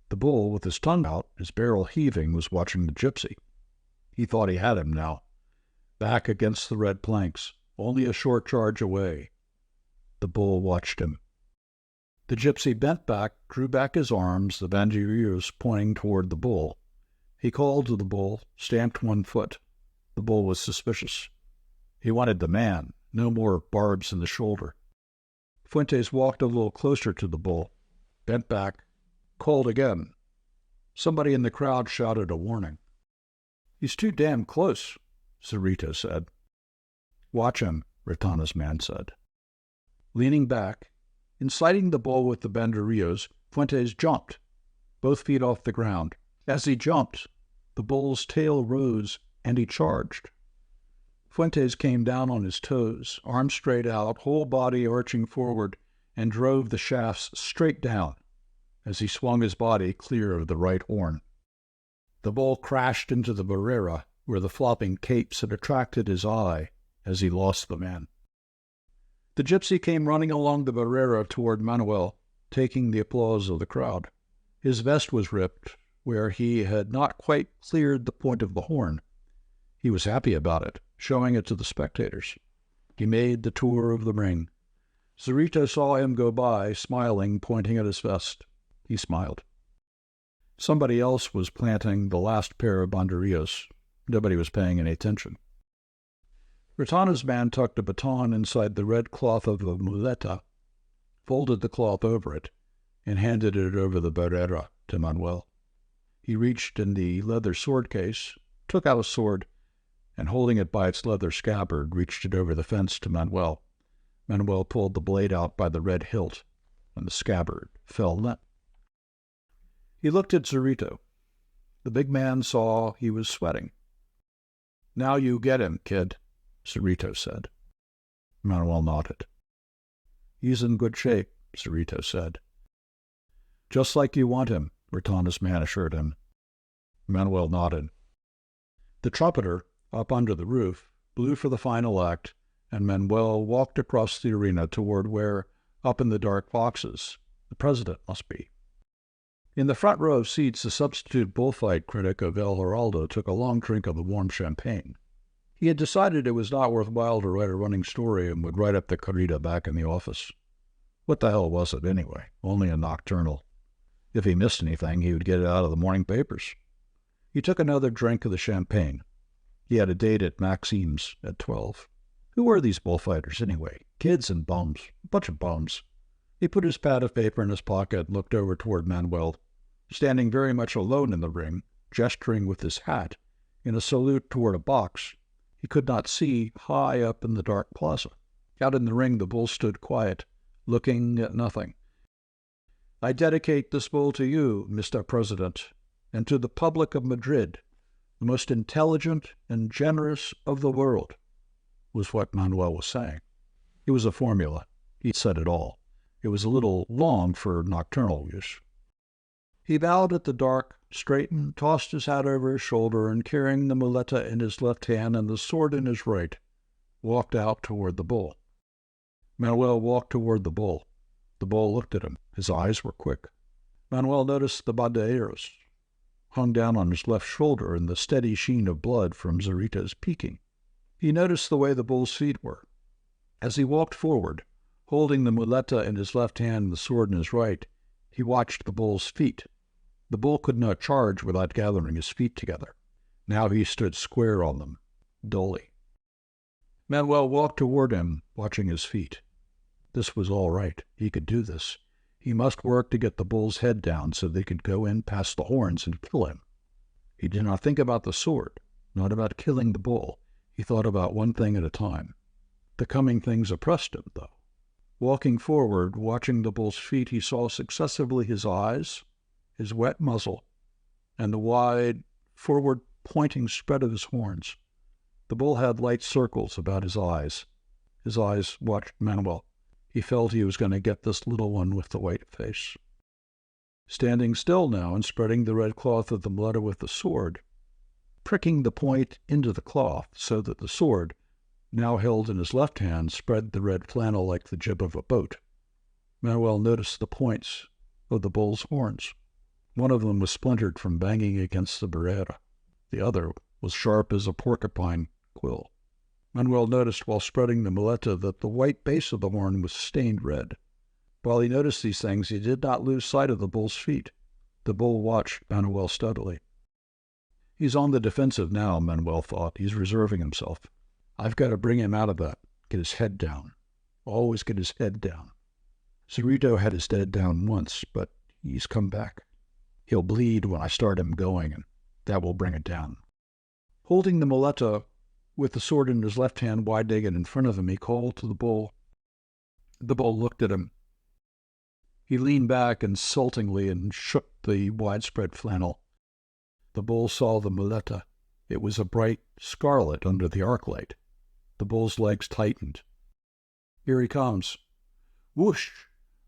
The bull, with his tongue out, his barrel heaving, was watching the gypsy. He thought he had him now, back against the red planks, only a short charge away. The bull watched him. The gypsy bent back, drew back his arms, the banderillas pointing toward the bull. He called to the bull, stamped 1 foot. The bull was suspicious. He wanted the man, no more barbs in the shoulder. Fuentes walked a little closer to the bull, bent back, called again. Somebody in the crowd shouted a warning. "He's too damn close," Cerrito said. "Watch him," Retana's man said. Leaning back, inciting the bull with the banderillas, Fuentes jumped, both feet off the ground. As he jumped, the bull's tail rose and he charged. Fuentes came down on his toes, arms straight out, whole body arching forward, and drove the shafts straight down as he swung his body clear of the right horn. The bull crashed into the barrera, where the flopping capes had attracted his eye as he lost the man. The gypsy came running along the barrera toward Manuel, taking the applause of the crowd. His vest was ripped, where he had not quite cleared the point of the horn. He was happy about it, showing it to the spectators. He made the tour of the ring. Cerrito saw him go by, smiling, pointing at his vest. He smiled. Somebody else was planting the last pair of banderillas. Nobody was paying any attention. Retana's man tucked a baton inside the red cloth of the muleta, folded the cloth over it, and handed it over the barrera to Manuel. He reached in the leather sword case, took out a sword, and holding it by its leather scabbard, reached it over the fence to Manuel. Manuel pulled the blade out by the red hilt, and the scabbard fell limp. He looked at Cerrito. The big man saw he was sweating. "Now you get him, kid," Cerrito said. Manuel nodded. "He's in good shape," Cerrito said. "Just like you want him," Retana's man assured him. Manuel nodded. The trumpeter, up under the roof, blew for the final act, and Manuel walked across the arena toward where, up in the dark boxes, the president must be. In the front row of seats, the substitute bullfight critic of El Heraldo took a long drink of the warm champagne. He had decided it was not worthwhile to write a running story and would write up the corrida back in the office. What the hell was it, anyway? Only a nocturnal. If he missed anything, he would get it out of the morning papers. He took another drink of the champagne. He had a date at Maxime's at 12. Who were these bullfighters, anyway? Kids and bums. A bunch of bums. He put his pad of paper in his pocket and looked over toward Manuel, standing very much alone in the ring, gesturing with his hat, in a salute toward a box he could not see high up in the dark plaza. Out in the ring, the bull stood quiet, looking at nothing. "I dedicate this bull to you, Mr. President, and to the public of Madrid, the most intelligent and generous of the world," was what Manuel was saying. It was a formula. He said it all. It was a little long for nocturnal use. He bowed at the dark, straightened, tossed his hat over his shoulder, and carrying the muleta in his left hand and the sword in his right, walked out toward the bull. Manuel walked toward the bull. The bull looked at him. His eyes were quick. Manuel noticed the banderillas hung down on his left shoulder and the steady sheen of blood from Zorrito's peeking. He noticed the way the bull's feet were. As he walked forward, holding the muleta in his left hand and the sword in his right, he watched the bull's feet. The bull could not charge without gathering his feet together. Now he stood square on them, dully. Manuel walked toward him, watching his feet. This was all right. He could do this. He must work to get the bull's head down so they could go in past the horns and kill him. He did not think about the sword, not about killing the bull. He thought about one thing at a time. The coming things oppressed him, though. Walking forward, watching the bull's feet, he saw successively his eyes, his wet muzzle, and the wide, forward-pointing spread of his horns. The bull had light circles about his eyes. His eyes watched Manuel. He felt he was going to get this little one with the white face. Standing still now and spreading the red cloth of the muleta with the sword, pricking the point into the cloth so that the sword, now held in his left hand, spread the red flannel like the jib of a boat. Manuel noticed the points of the bull's horns. One of them was splintered from banging against the barrera. The other was sharp as a porcupine quill. Manuel noticed while spreading the muleta that the white base of the horn was stained red. While he noticed these things, he did not lose sight of the bull's feet. The bull watched Manuel steadily. He's on the defensive now, Manuel thought. He's reserving himself. I've got to bring him out of that, get his head down. Always get his head down. Zorrito had his head down once, but he's come back. He'll bleed when I start him going, and that will bring it down. Holding the muleta with the sword in his left hand wide-legged in front of him, he called to the bull. The bull looked at him. He leaned back insultingly and shook the widespread flannel. The bull saw the muleta. It was a bright scarlet under the arc light. The bull's legs tightened. Here he comes. Whoosh!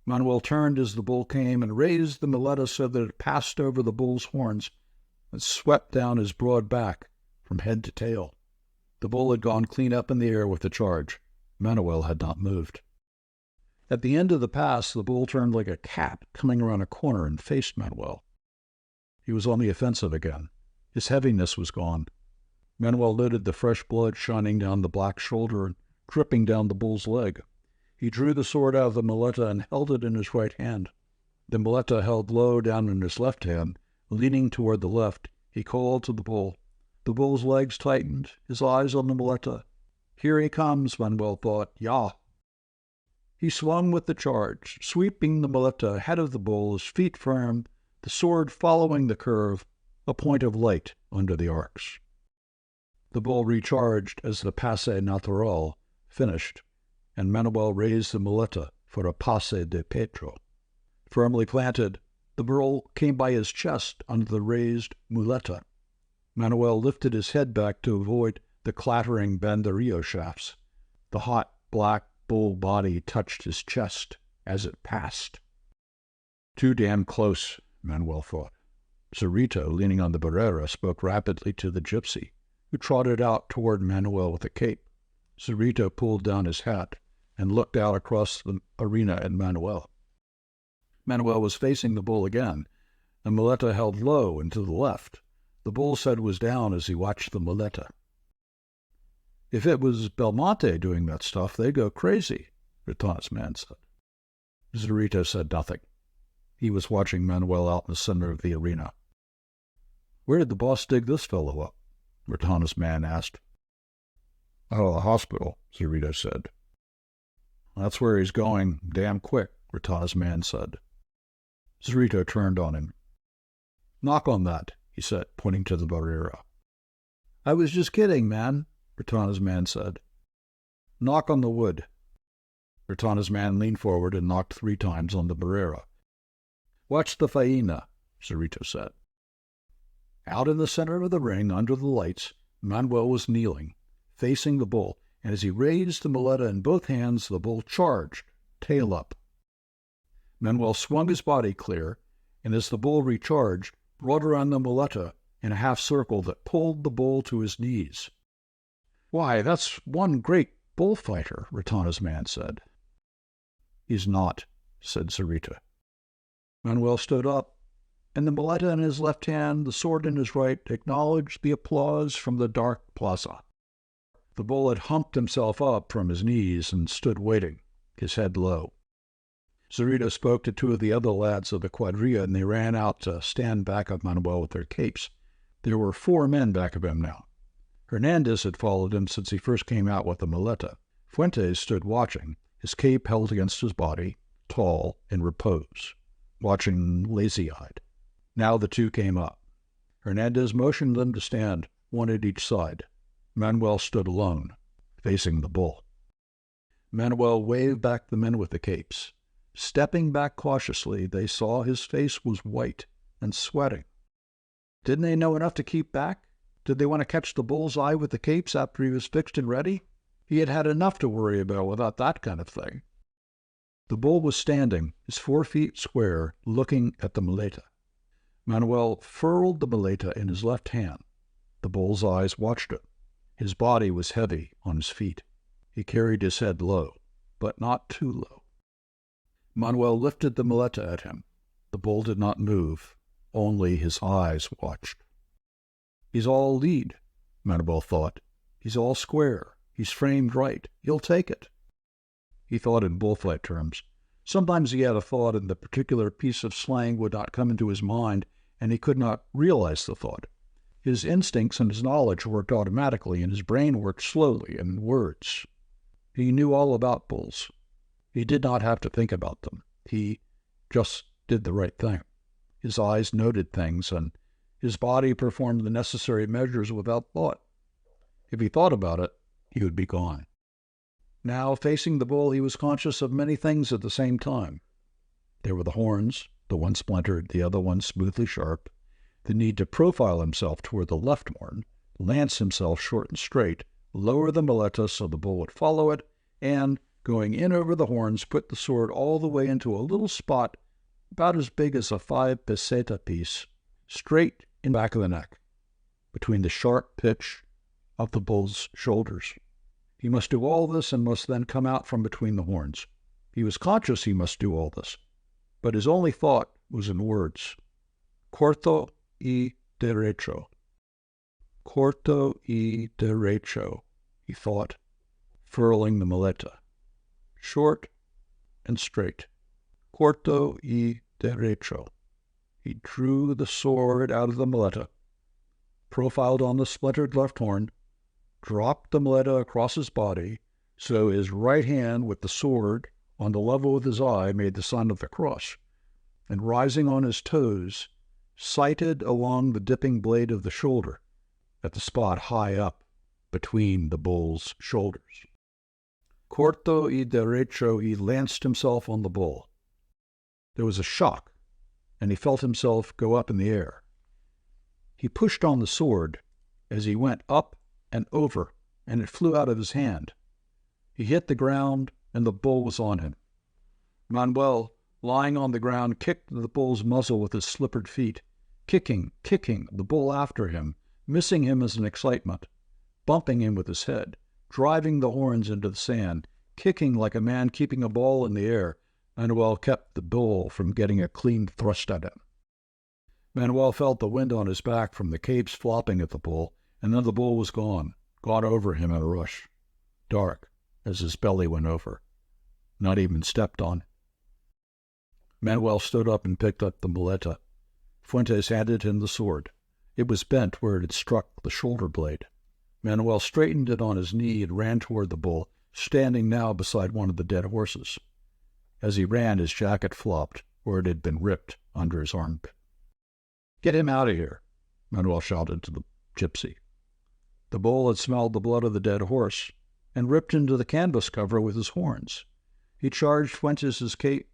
Manuel turned as the bull came and raised the muleta so that it passed over the bull's horns and swept down his broad back from head to tail. The bull had gone clean up in the air with the charge. Manuel had not moved. At the end of the pass, the bull turned like a cat coming around a corner and faced Manuel. He was on the offensive again. His heaviness was gone. Manuel noted the fresh blood shining down the black shoulder and dripping down the bull's leg. He drew the sword out of the muleta and held it in his right hand. The muleta held low down in his left hand, leaning toward the left. He called to the bull. The bull's legs tightened, his eyes on the muleta. Here he comes, Manuel thought. Yah! He swung with the charge, sweeping the muleta ahead of the bull, his feet firm, the sword following the curve, a point of light under the arcs. The bull recharged as the passe natural finished, and Manuel raised the muleta for a passe de petro. Firmly planted, the bull came by his chest under the raised muleta. Manuel lifted his head back to avoid the clattering banderillo shafts. The hot, black bull body touched his chest as it passed. Too damn close, Manuel thought. Zorrito, leaning on the barrera, spoke rapidly to the gypsy, who trotted out toward Manuel with a cape. Zorrito pulled down his hat and looked out across the arena at Manuel. Manuel was facing the bull again, The muleta held low and to the left. The bull's head was down as he watched the muleta. "If it was Belmonte doing that stuff, they'd go crazy," Retana's man said. Zorito said nothing. He was watching Manuel out in the center of the arena. "Where did the boss dig this fellow up?" Retana's man asked. "Oh, the hospital," Zorito said. "That's where he's going, damn quick," Retana's man said. Zorito turned on him. "Knock on that," he said, pointing to the barrera. "I was just kidding, man," Retana's man said. "Knock on the wood." Retana's man leaned forward and knocked 3 times on the barrera. "Watch the faena," Zorito said. Out in the center of the ring, under the lights, Manuel was kneeling, facing the bull, and as he raised the muleta in both hands, the bull charged, tail up. Manuel swung his body clear, and as the bull recharged, brought around the muleta in a half circle that pulled the bull to his knees. "Why, that's one great bullfighter," Retana's man said. "He's not," said Zorito. Manuel stood up, and the muleta in his left hand, the sword in his right, acknowledged the applause from the dark plaza. The bull had humped himself up from his knees and stood waiting, his head low. Zorito spoke to 2 of the other lads of the quadrilla, and they ran out to stand back of Manuel with their capes. There were 4 men back of him now. Hernandez had followed him since he first came out with the muleta. Fuentes stood watching, his cape held against his body, tall, in repose, watching lazy-eyed. Now the 2 came up. Hernandez motioned them to stand, 1 at each side. Manuel stood alone, facing the bull. Manuel waved back the men with the capes. Stepping back cautiously, they saw his face was white and sweating. Didn't they know enough to keep back? Did they want to catch the bull's eye with the capes after he was fixed and ready? He had had enough to worry about without that kind of thing. The bull was standing, his 4 feet square, looking at the muleta. Manuel furled the muleta in his left hand. The bull's eyes watched it. His body was heavy on his feet. He carried his head low, but not too low. Manuel lifted the muleta at him. The bull did not move. Only his eyes watched. "He's all lead," Manuel thought. "He's all square. He's framed right. He'll take it." He thought in bullfight terms. Sometimes he had a thought and the particular piece of slang would not come into his mind, and he could not realize the thought. His instincts and his knowledge worked automatically, and his brain worked slowly and in words. He knew all about bulls. He did not have to think about them. He just did the right thing. His eyes noted things, and his body performed the necessary measures without thought. If he thought about it, he would be gone. Now, facing the bull, he was conscious of many things at the same time. There were the horns, the one splintered, the other one smoothly sharp, the need to profile himself toward the left horn, lance himself short and straight, lower the muleta so the bull would follow it, and, going in over the horns, put the sword all the way into a little spot about as big as a 5 peseta piece, straight in back of the neck, between the sharp pitch of the bull's shoulders. He must do all this and must then come out from between the horns. He was conscious he must do all this, but his only thought was in words. Corto y derecho. Corto y derecho, he thought, furling the muleta. Short and straight. Corto y derecho. He drew the sword out of the muleta, profiled on the splintered left horn, dropped the muleta across his body, so his right hand with the sword on the level with his eye made the sign of the cross, and rising on his toes, sighted along the dipping blade of the shoulder at the spot high up between the bull's shoulders. Corto y derecho, he lanced himself on the bull. There was a shock, and he felt himself go up in the air. He pushed on the sword as he went up and over, and it flew out of his hand. He hit the ground, and the bull was on him. Manuel, lying on the ground, kicked the bull's muzzle with his slippered feet, kicking, the bull after him, missing him as an excitement, bumping him with his head, driving the horns into the sand, kicking like a man keeping a ball in the air. Manuel kept the bull from getting a clean thrust at him. Manuel felt the wind on his back from the capes flopping at the bull, and then the bull was gone over him in a rush. Dark, as his belly went over. Not even stepped on. Manuel stood up and picked up the muleta. Fuentes handed him the sword. It was bent where it had struck the shoulder blade. Manuel straightened it on his knee and ran toward the bull, standing now beside one of the dead horses. As he ran, his jacket flopped where it had been ripped under his armpit. "Get him out of here," Manuel shouted to the gypsy. The bull had smelled the blood of the dead horse and ripped into the canvas cover with his horns. He charged Fuentes' cape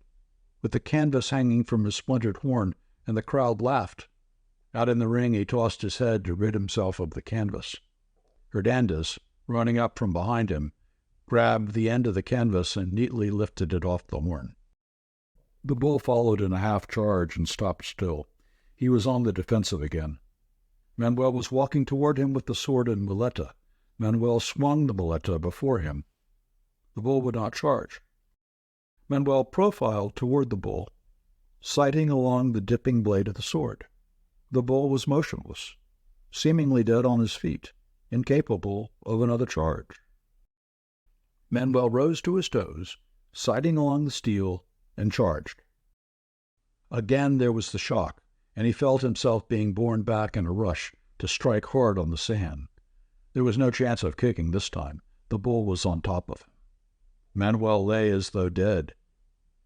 with the canvas hanging from his splintered horn, and the crowd laughed. Out in the ring, he tossed his head to rid himself of the canvas. Hernandez, running up from behind him, grabbed the end of the canvas and neatly lifted it off the horn. The bull followed in a half-charge and stopped still. He was on the defensive again. Manuel was walking toward him with the sword and muleta. Manuel swung the muleta before him. The bull would not charge. Manuel profiled toward the bull, sighting along the dipping blade of the sword. The bull was motionless, seemingly dead on his feet, incapable of another charge. Manuel rose to his toes, sighting along the steel, and charged. Again there was the shock, and he felt himself being borne back in a rush to strike hard on the sand. There was no chance of kicking this time. The bull was on top of him. Manuel lay as though dead,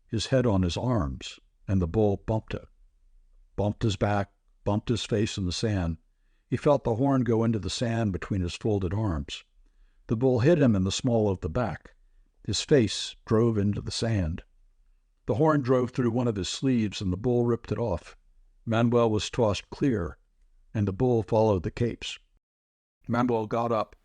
his head on his arms, and the bull bumped him. Bumped his back, bumped his face in the sand. He felt the horn go into the sand between his folded arms. The bull hit him in the small of the back. His face drove into the sand. The horn drove through one of his sleeves, and the bull ripped it off. Manuel was tossed clear, and the bull followed the capes. Manuel got up,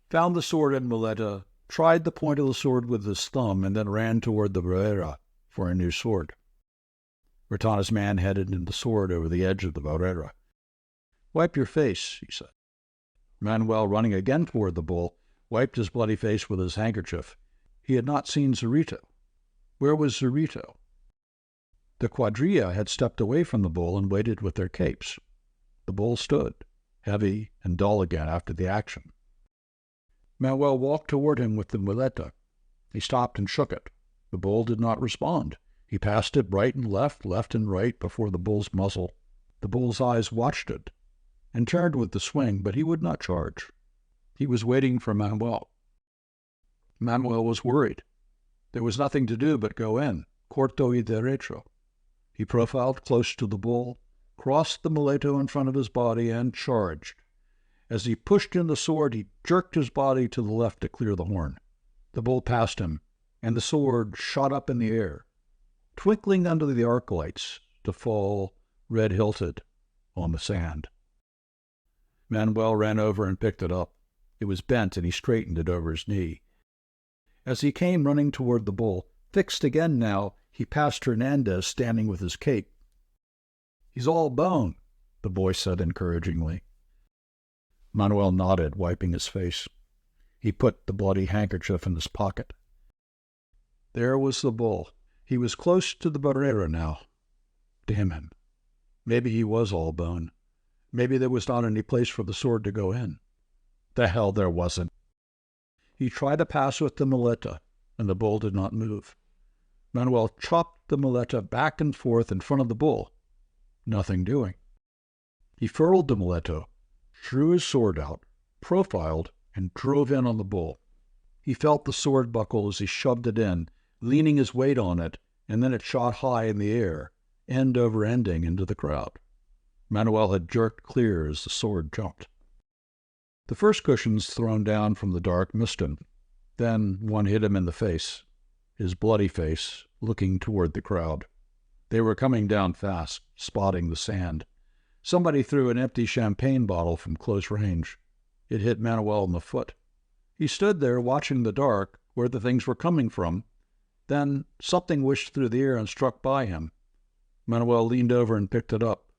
found the sword and muleta, tried the point of the sword with his thumb, and then ran toward the barrera for a new sword. Retana's man headed in the sword over the edge of the barrera. "Wipe your face," he said. Manuel, running again toward the bull, wiped his bloody face with his handkerchief. He had not seen Zurito. Where was Zurito? The quadrilla had stepped away from the bull and waited with their capes. The bull stood, heavy and dull again after the action. Manuel walked toward him with the muleta. He stopped and shook it. The bull did not respond. He passed it right and left and right before the bull's muzzle. The bull's eyes watched it and turned with the swing, but he would not charge. He was waiting for Manuel. Manuel was worried. There was nothing to do but go in, corto y derecho. He profiled close to the bull, crossed the muleto in front of his body, and charged. As he pushed in the sword, he jerked his body to the left to clear the horn. The bull passed him, and the sword shot up in the air, twinkling under the arc lights to fall, red-hilted, on the sand. Manuel ran over and picked it up. It was bent, and he straightened it over his knee. As he came running toward the bull, fixed again now, he passed Hernandez standing with his cape. "He's all bone," the boy said encouragingly. Manuel nodded, wiping his face. He put the bloody handkerchief in his pocket. There was the bull. He was close to the barrera now. Damn him. Maybe he was all bone. Maybe there was not any place for the sword to go in. The hell there wasn't. He tried to pass with the muleta, and the bull did not move. Manuel chopped the muleta back and forth in front of the bull. Nothing doing. He furled the muleto, drew his sword out, profiled, and drove in on the bull. He felt the sword buckle as he shoved it in, leaning his weight on it, and then it shot high in the air, end over ending into the crowd. Manuel had jerked clear as the sword jumped. The first cushions thrown down from the dark missed him. Then one hit him in the face, his bloody face, looking toward the crowd. They were coming down fast, spotting the sand. Somebody threw an empty champagne bottle from close range. It hit Manuel in the foot. He stood there watching the dark, where the things were coming from. Then something whished through the air and struck by him. Manuel leaned over and picked it up.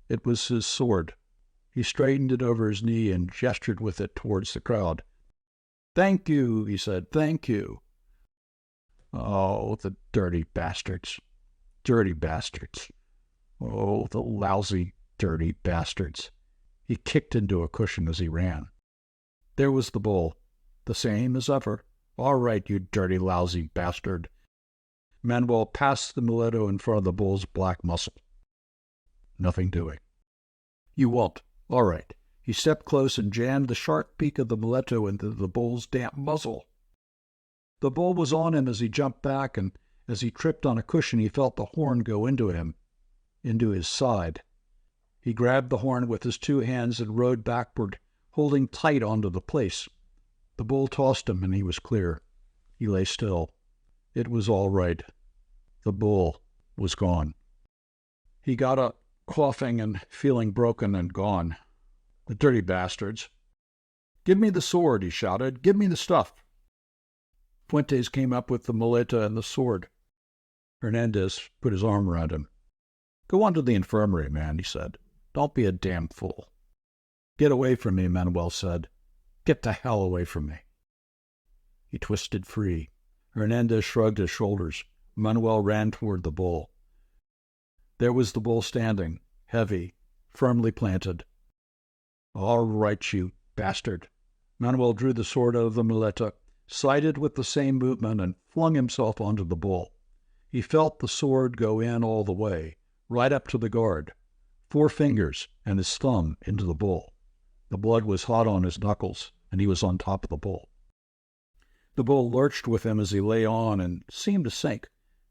It was his sword. He straightened it over his knee and gestured with it towards the crowd. "Thank you," he said. "Thank you." Oh, the dirty bastards. Dirty bastards. Oh, the lousy, dirty bastards. He kicked into a cushion as he ran. There was the bull, the same as ever. All right, you dirty, lousy bastard. Manuel passed the muletto in front of the bull's black muzzle. Nothing doing. You won't. All right. He stepped close and jammed the sharp beak of the muletto into the bull's damp muzzle. The bull was on him as he jumped back, and as he tripped on a cushion, he felt the horn go into him, into his side. He grabbed the horn with his two hands and rode backward, holding tight onto the place. The bull tossed him, and he was clear. He lay still. It was all right. The bull was gone. He got up, coughing and feeling broken and gone. The dirty bastards. Give me the sword, he shouted. Give me the stuff. Fuentes came up with the muleta and the sword. Hernandez put his arm around him. Go on to the infirmary, man, he said. Don't be a damn fool. Get away from me, Manuel said. Get the hell away from me. He twisted free. Hernandez shrugged his shoulders. Manuel ran toward the bull. There was the bull standing, heavy, firmly planted. All right, you bastard. Manuel drew the sword out of the muleta, sighted with the same movement, and flung himself onto the bull. He felt the sword go in all the way, right up to the guard, 4 fingers and his thumb into the bull. The blood was hot on his knuckles, and he was on top of the bull. The bull lurched with him as he lay on and seemed to sink.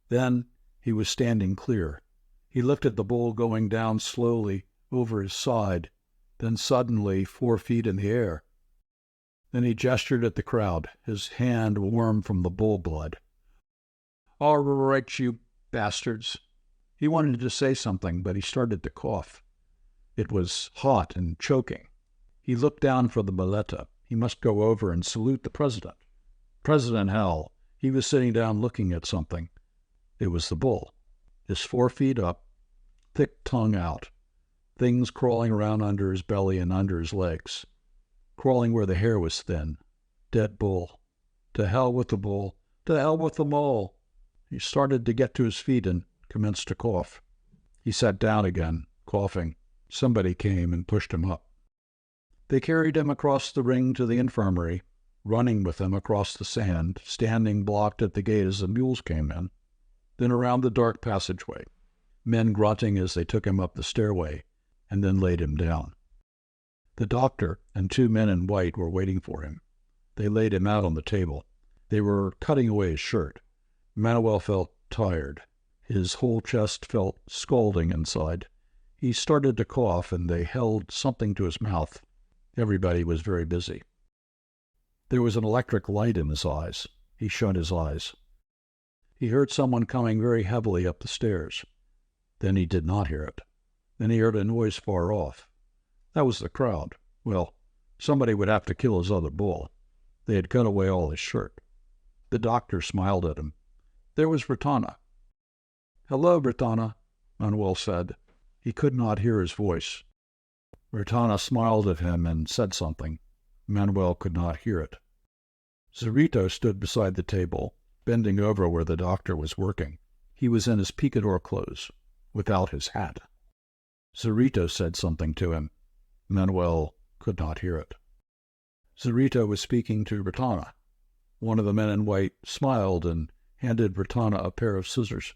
Then he was standing clear. He looked at the bull going down slowly over his side, then suddenly 4 feet in the air. Then he gestured at the crowd, his hand warm from the bull blood. All right, you bastards. He wanted to say something, but he started to cough. It was hot and choking. He looked down for the muleta. He must go over and salute the president. President hell. He was sitting down looking at something. It was the bull, his 4 feet up, thick tongue out, things crawling around under his belly and under his legs, crawling where the hair was thin. Dead bull. To hell with the bull. To hell with them all. He started to get to his feet and commenced to cough. He sat down again, coughing. Somebody came and pushed him up. They carried him across the ring to the infirmary, running with him across the sand, standing blocked at the gate as the mules came in, then around the dark passageway, men grunting as they took him up the stairway, and then laid him down. The doctor and 2 men in white were waiting for him. They laid him out on the table. They were cutting away his shirt. Manuel felt tired. His whole chest felt scalding inside. He started to cough, and they held something to his mouth. Everybody was very busy. There was an electric light in his eyes. He shut his eyes. He heard someone coming very heavily up the stairs. Then he did not hear it. Then he heard a noise far off. That was the crowd. Well, somebody would have to kill his other bull. They had cut away all his shirt. The doctor smiled at him. There was Retana. Hello, Retana, Manuel said. He could not hear his voice. Retana smiled at him and said something. Manuel could not hear it. Zurito stood beside the table, bending over where the doctor was working. He was in his picador clothes, without his hat. Zurito said something to him. Manuel could not hear it. Zurito was speaking to Retana. One of the men in white smiled and handed Retana a pair of scissors.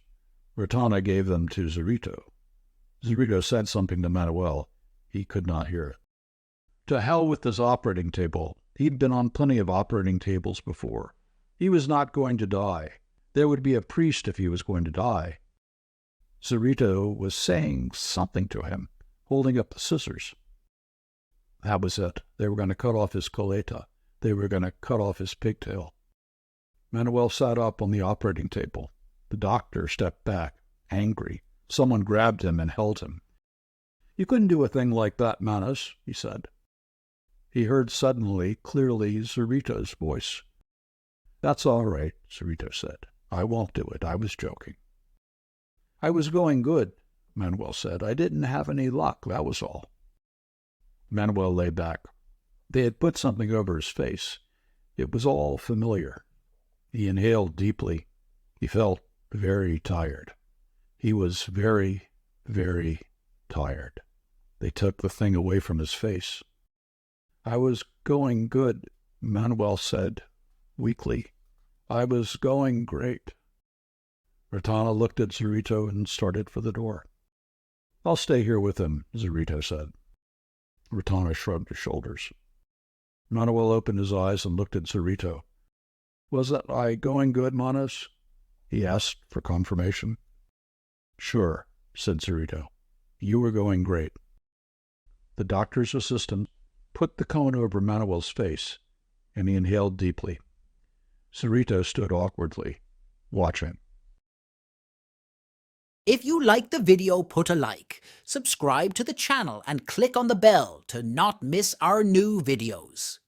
Retana gave them to Zurito. Zurito said something to Manuel. He could not hear it. To hell with this operating table. He'd been on plenty of operating tables before. He was not going to die. There would be a priest if he was going to die. Zurito was saying something to him, holding up the scissors. That was it. They were going to cut off his coleta. They were going to cut off his pigtail. Manuel sat up on the operating table. The doctor stepped back, angry. Someone grabbed him and held him. You couldn't do a thing like that, Manos, he said. He heard suddenly, clearly, Zurito's voice. That's all right, Zurito said. I won't do it. I was joking. I was going good, Manuel said. I didn't have any luck, that was all. Manuel lay back. They had put something over his face. It was all familiar. He inhaled deeply. He felt very tired. He was very, very tired. They took the thing away from his face. "I was going good," Manuel said weakly. "I was going great." Retana looked at Zorito and started for the door. "I'll stay here with him," Zorito said. Retana shrugged his shoulders. Manuel opened his eyes and looked at Zorito. "Wasn't I going good, Manos?" he asked for confirmation. "Sure," said Zorito. "You were going great." The doctor's assistant put the cone over Manuel's face, and he inhaled deeply. Zorito stood awkwardly, watching. If you liked the video, put a like, subscribe to the channel and click on the bell to not miss our new videos.